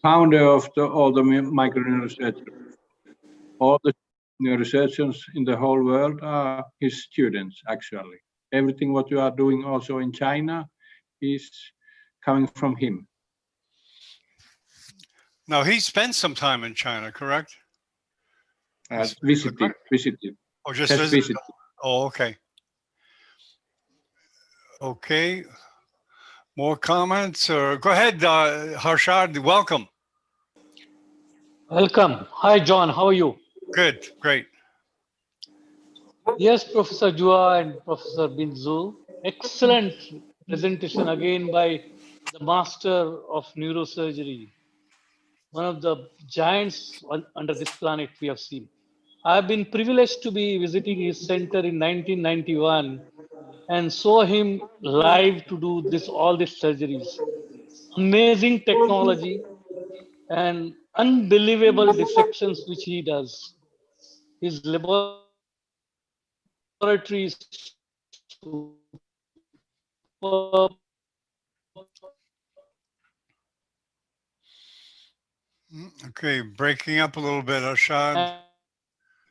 founder of all the microneurosurgery. All the neurosurgeons in the whole world are his students, actually. Everything what you are doing also in China is coming from him. Now, he spent some time in China, correct? Visited. Oh, just visited. Oh, okay. Okay. More comments? Or go ahead, Harshad. Welcome. Welcome. Hi, John. How are you? Good. Great. Yes, Professor Juha and Professor Binzu. Excellent presentation again by the master of neurosurgery, one of the giants under this planet we have seen. I have been privileged to be visiting his center in 1991 and saw him live to do all these surgeries. Amazing technology and unbelievable dissections which he does. His laboratory is superb. Okay, breaking up a little bit, Harshad.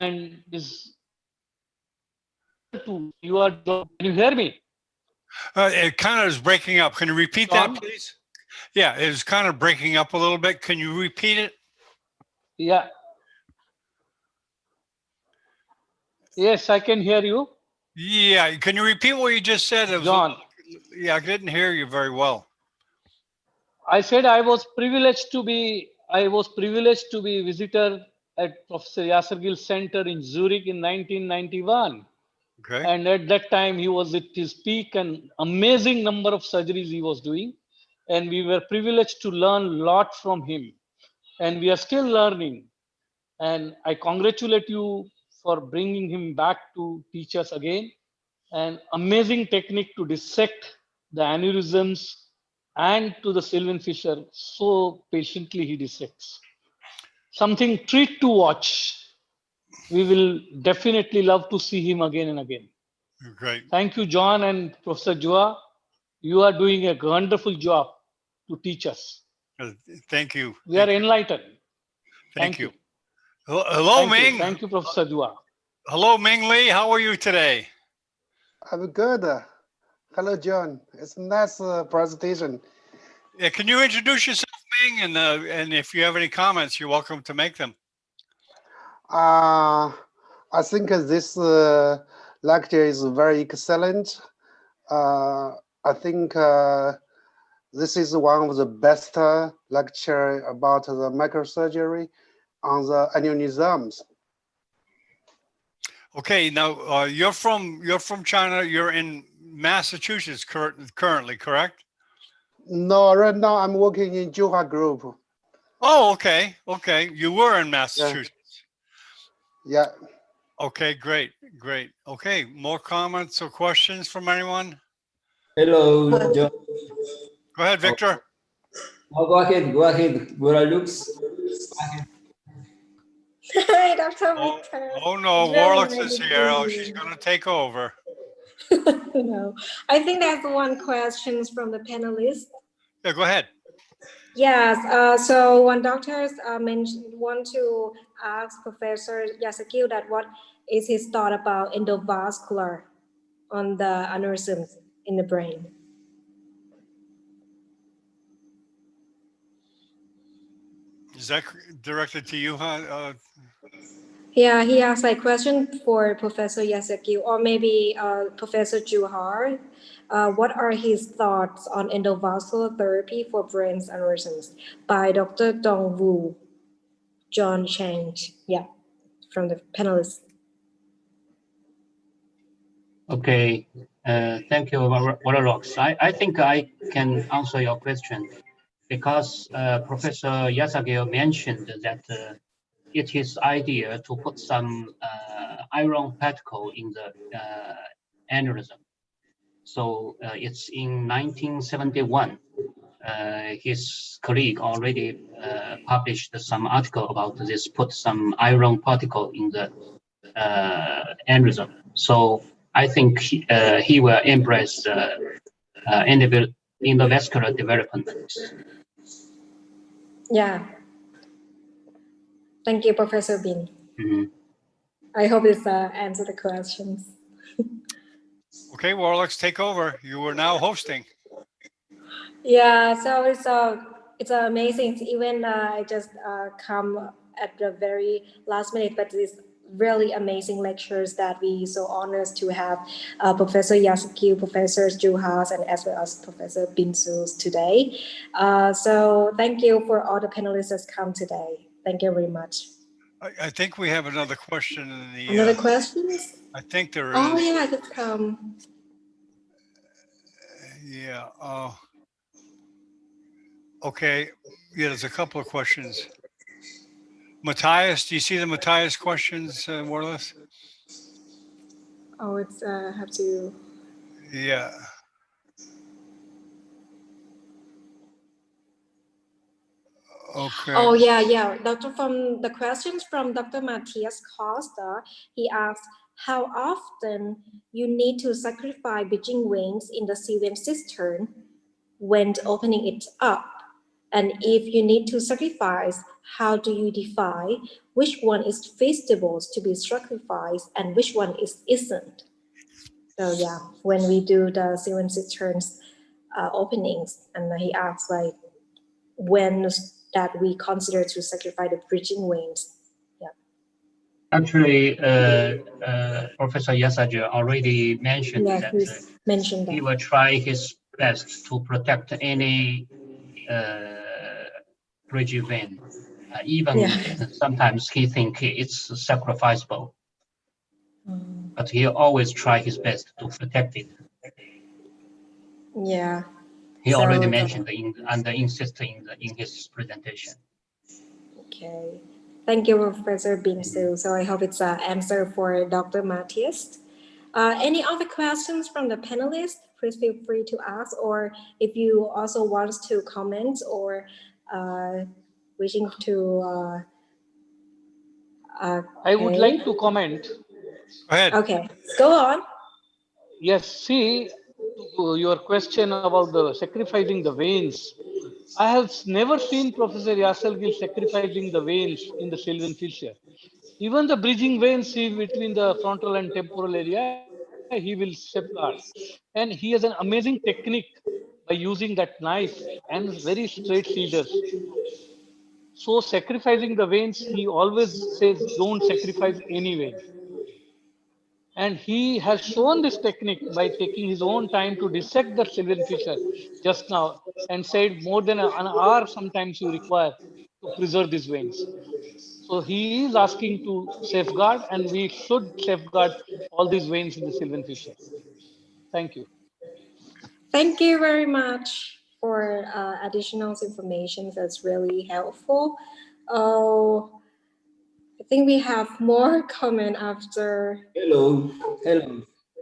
And is you are. Can you hear me? It kind of is breaking up. Can you repeat John? that, please? Yeah, it was kind of breaking up a little bit. Can you repeat it? Yeah. Yes, I can hear you. Yeah, can you repeat what you just said? John. Yeah, I didn't hear you very well. I said I was privileged to be visitor at Professor Yasargil Center in Zurich in 1991. Okay. And at that time he was at his peak and amazing number of surgeries he was doing. And we were privileged to learn a lot from him. And we are still learning. And I congratulate you for bringing him back to teach us again. An amazing technique to dissect the aneurysms and to the Sylvan Fisher. So patiently he dissects. Something treat to watch. We will definitely love to see him again and again. Great. Thank you, John and Professor Juha. You are doing a wonderful job to teach us. Thank you. We are enlightened. Thank you. Hello, Ming. Thank you, Professor Juha. Hello, Ming Lee. How are you today? I'm good. Hello, John. It's a nice presentation. Yeah, can you introduce yourself, Ming? And if you have any comments, you're welcome to make them. I think this lecture is very excellent. I think this is one of the best lecture about the microsurgery on the aneurysms. Okay, now you're from China. You're in Massachusetts currently, correct? No, right now I'm working in Juha Group. Oh, okay, okay. You were in Massachusetts. Yeah. Okay, great. Okay, more comments or questions from anyone? Hello, John. Go ahead, Victor. Oh, go ahead, Gora Lux. Hi, Dr. Victor. Oh no, Warlocks is here. Oh, she's going to take over. No, I think there's one question from the panelists. Yeah, go ahead. Yes, so one doctor want to ask Professor Yasargil that what is his thought about endovascular on the aneurysms in the brain? Is that directed to you, huh? Yeah, he asked a question for Professor Yasargil or maybe Professor Juha. What are his thoughts on endovascular therapy for brain aneurysms by Dr. Dong Wu, John Chang? Yeah, from the panelists. Okay, thank you, Warlocks. I think I can answer your question because Professor Yasargil mentioned that it is idea to put some iron particle in the aneurysm. So it's in 1971. His colleague already published some article about this, put some iron particle in the aneurysm. So I think he will embrace endovascular development. Yeah. Thank you, Professor Bin. Mm-hmm. I hope this answered the questions. Okay, Warlocks, take over. You are now hosting. Yeah, so it's amazing. Even I just come at the very last minute, but it's really amazing lectures that we so honored to have Professor Yasargil, Professor Juha, and as well as Professor Binsu today. So thank you for all the panelists that come today. Thank you very much. I think we have another question in the. Another questions? I think there is. Oh yeah, just come. Yeah. Okay. Yeah, there's a couple of questions. Matthias, do you see the Matthias questions, Warless? Oh, it's have to. Yeah. Okay. Oh yeah. From the questions from Dr. Matthias Costa, he asked how often you need to sacrifice bridging veins in the cilium cistern when opening it up, and if you need to sacrifice, how do you define which one is feasible to be sacrificed and which one isn't? So yeah, when we do the cilium cisterns openings, and he asked like when that we consider to sacrifice the bridging veins. Yeah. Actually, Professor Yasargil already mentioned that he will try his best to protect any bridging vein. Even sometimes he thinks it's sacrificable, but he always try his best to protect it. Yeah. He already mentioned and insisted in his presentation. Okay. Thank you, Professor Binsu. So I hope it's an answer for Dr. Matthias. Any other questions from the panelists? Please feel free to ask, or if you also want to comment or wishing to. I would like to comment. Go ahead. Okay, go on. Yes, see, to your question about the sacrificing the veins. I have never seen Professor Yasargil sacrificing the veins in the sylvian fissure. Even the bridging veins between the frontal and temporal area, he will safeguard. And he has an amazing technique by using that knife and very straight scissors. So sacrificing the veins, he always says, don't sacrifice any vein. And he has shown this technique by taking his own time to dissect the sylvian fissure just now, and said more than an hour sometimes you require to preserve these veins. So he is asking to safeguard, and we should safeguard all these veins in the sylvian fissure. Thank you. Thank you very much for additional information. That's really helpful. Oh, I think we have more comment after. Hello.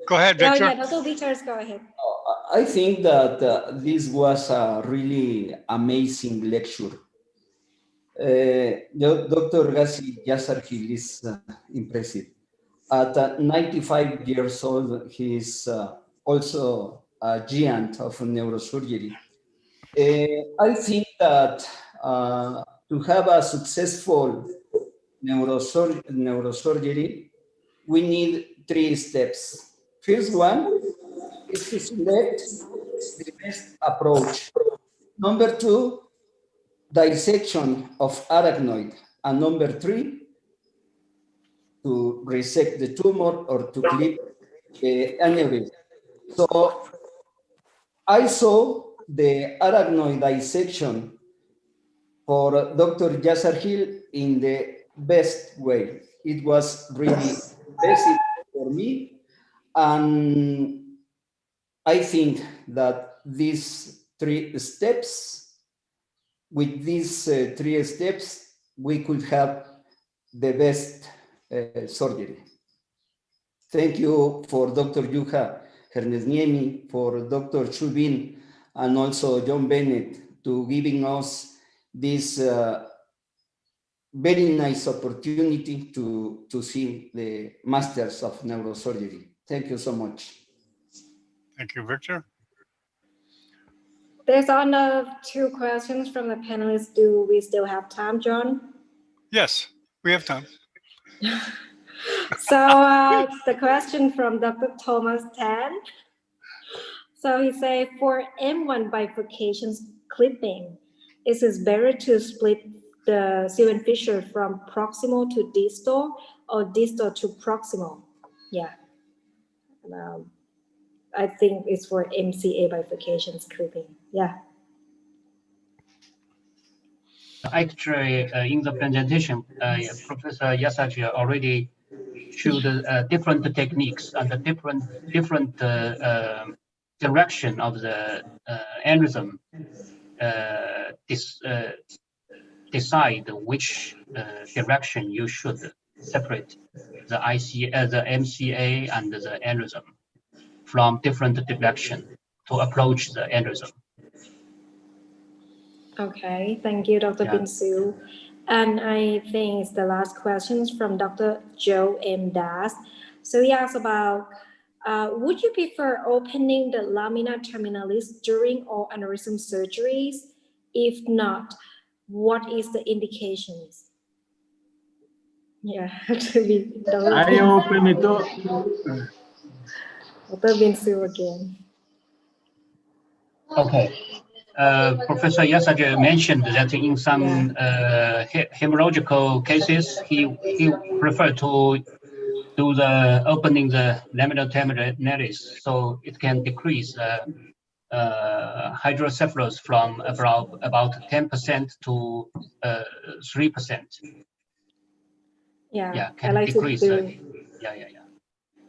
Go ahead, Victor. Yeah, Dr. Victor, go ahead. I think that this was a really amazing lecture. Dr. Gazi Yasargil is impressive. At 95 years old, he is also a giant of neurosurgery. I think that to have a successful neurosurgery, we need 3 steps. First one is to select the best approach. Number 2, dissection of arachnoid. And number 3, to resect the tumor or to clip the aneurysm. So I saw the arachnoid dissection for Dr. Yasargil in the best way. It was really impressive for me. And I think that these 3 steps, with these 3 steps, we could have the best surgery. Thank you for Dr. Juha Hernesniemi, for Dr. Shubin, and also John Bennett to giving us this very nice opportunity to see the Masters of Neurosurgery. Thank you so much. Thank you, Victor. There's another 2 questions from the panelists. Do we still have time, John? Yes, we have time. So the question from Dr. Thomas Tan. So he say, for M1 bifurcations clipping, is it better to split the Sylvan fissure from proximal to distal or distal to proximal? Yeah. I think it's for MCA bifurcations clipping. Yeah. Actually, in the presentation, Professor Yasargil already showed different techniques and the different direction of the aneurysm. Decide which direction you should separate the the MCA and the aneurysm from different direction to approach the aneurysm. Okay, thank you, Dr. Binsu. And I think it's the last questions from Dr. Joe M. Das. So he asks about, would you prefer opening the lamina terminalis during all aneurysm surgeries? If not, what is the indications? Yeah, to be I open it up. Dr. Binsu again. Okay. Professor Yasargil mentioned that in some hemorrhagical cases, he preferred to do the opening the lamina terminalis, so it can decrease hydrocephalus from about 10% to 3%. Yeah, can I like decrease. to do.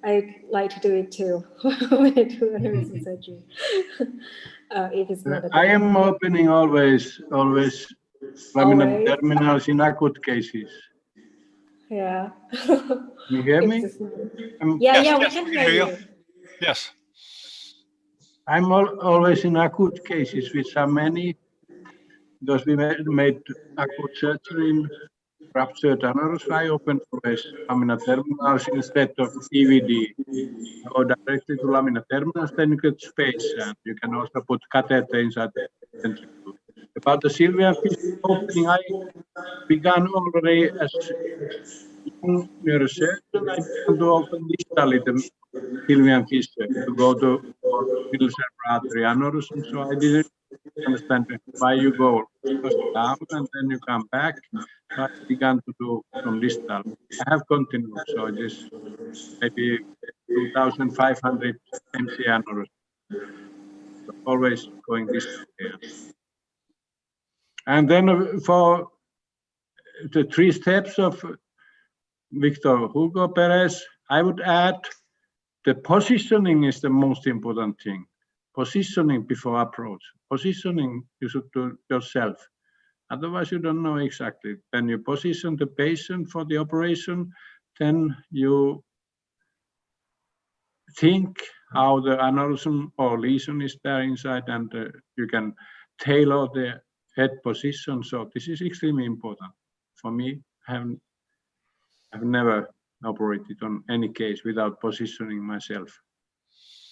I like to do it too when I do aneurysm surgery. If it's not I am opening always lamina terminals in acute cases. Yeah. You hear me? Yeah, we can hear you. Yes. I'm always in acute cases, which are many, because we made acute surgery in ruptured aneurysm. I open always lamina terminals instead of EVD. Go directly to lamina terminals, then you get space, and you can also put catheter inside the ventricle. About the Sylvian fissure opening, I began already as young neurosurgeon. I began to open distally the Sylvian fissure to go to middle cerebral artery aneurysm. So I didn't understand why you go first down and then you come back. So I began to do from distal. I have continued, so it is maybe 2,500 MC aneurysm. So always going distal here. And then for the 3 steps of Victor Hugo Perez, I would add the positioning is the most important thing. Positioning before approach. Positioning you should do yourself. Otherwise, you don't know exactly. When you position the patient for the operation, then you think how the aneurysm or lesion is there inside, and you can tailor the head position. So this is extremely important. For me, I've never operated on any case without positioning myself.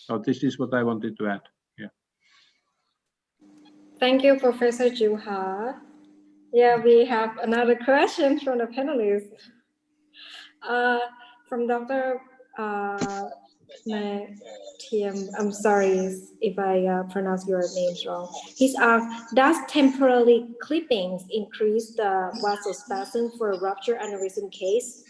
So this is what I wanted to add. Yeah. Thank you, Professor Juha. Yeah, we have another question from the panelists. From Dr. I'm sorry if I pronounce your names wrong. He's asked, does temporary clippings increase the vasospasm for a rupture aneurysm case?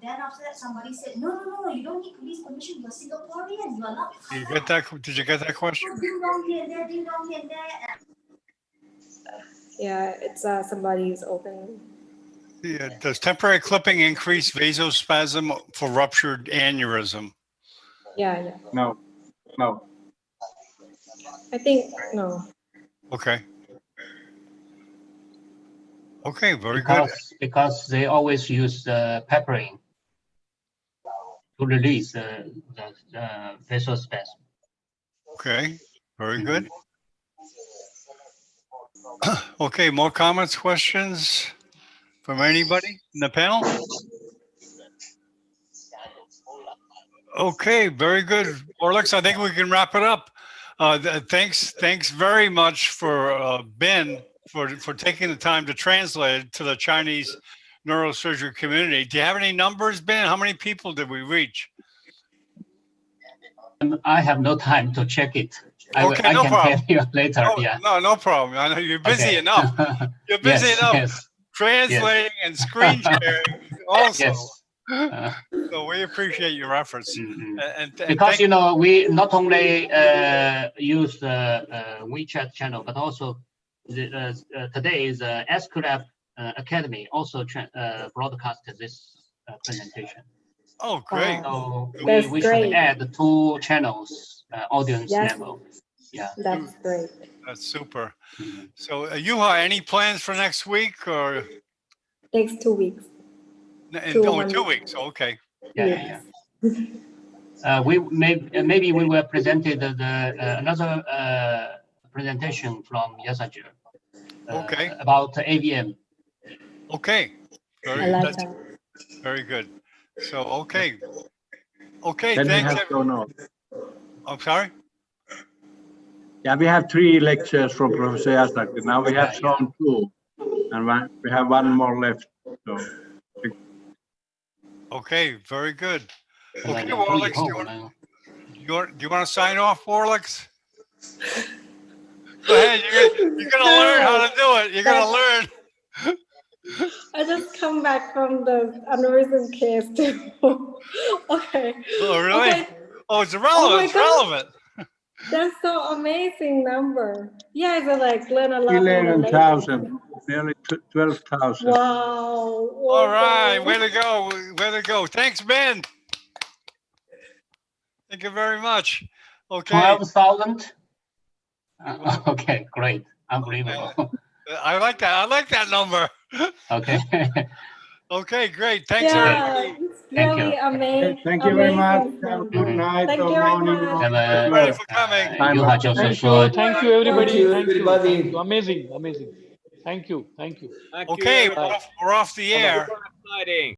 Then after that, somebody said, no, you don't need police permission. You're Singaporean. You are not. You get that? Did you get that question? Ding dong here and there, ding dong here and there. Yeah, it's somebody's open. Yeah. Does temporary clipping increase vasospasm for ruptured aneurysm? Yeah. No, no. I think no. Okay. Okay, very good. Because they always use peppering to release the vasospasm. Okay, very good. Okay, more comments, questions from anybody in the panel? Okay, very good. Orlix, I think we can wrap it up. Thanks very much for Ben for taking the time to translate it to the Chinese neurosurgery community. Do you have any numbers, Ben? How many people did we reach? I have no time to check it. I No can problem. tell you later. Yeah. No problem. I know you're busy enough. You're busy enough translating and screen sharing also. Yes. So we appreciate your efforts. And because we not only use the WeChat channel, but also today is SQLab Academy also broadcast this presentation. Oh, great! So we should add 2 channels audience level. Yeah, that's great. That's super. So, Juha, any plans for next week or next 2 weeks? In 2 weeks. Okay. Yeah. We maybe we will presented another presentation from Yasargil. Okay. About AVM. Okay. Very good. So okay. Then Thanks. I'm sorry. Yeah, we have 3 lectures from Professor Yasargil. Now we have shown 2, and we have 1 more left. So. Okay, very good. Okay, Orlix, do you want to sign off, Orlix? Go ahead. You're gonna learn how to do it. You're gonna learn. I just come back from the aneurysm case too. Okay. Oh, really? Okay. Oh, it's relevant. It's relevant. That's so amazing number. Yeah, it's like learn a lot. 11,000, nearly 12,000. Wow. All right, way to go. Way to go. Thanks, Ben. Thank you very much. Okay. 12,000? Okay, great. Unbelievable. I like that. I like that number. Okay. Okay, great. Thanks, everybody. Thank you. Amazing. Thank you very much. Have a good night or morning. Everybody for coming. Thank you, everybody. Thank you, everybody. Amazing. Thank you. Okay, we're off the air. Exciting.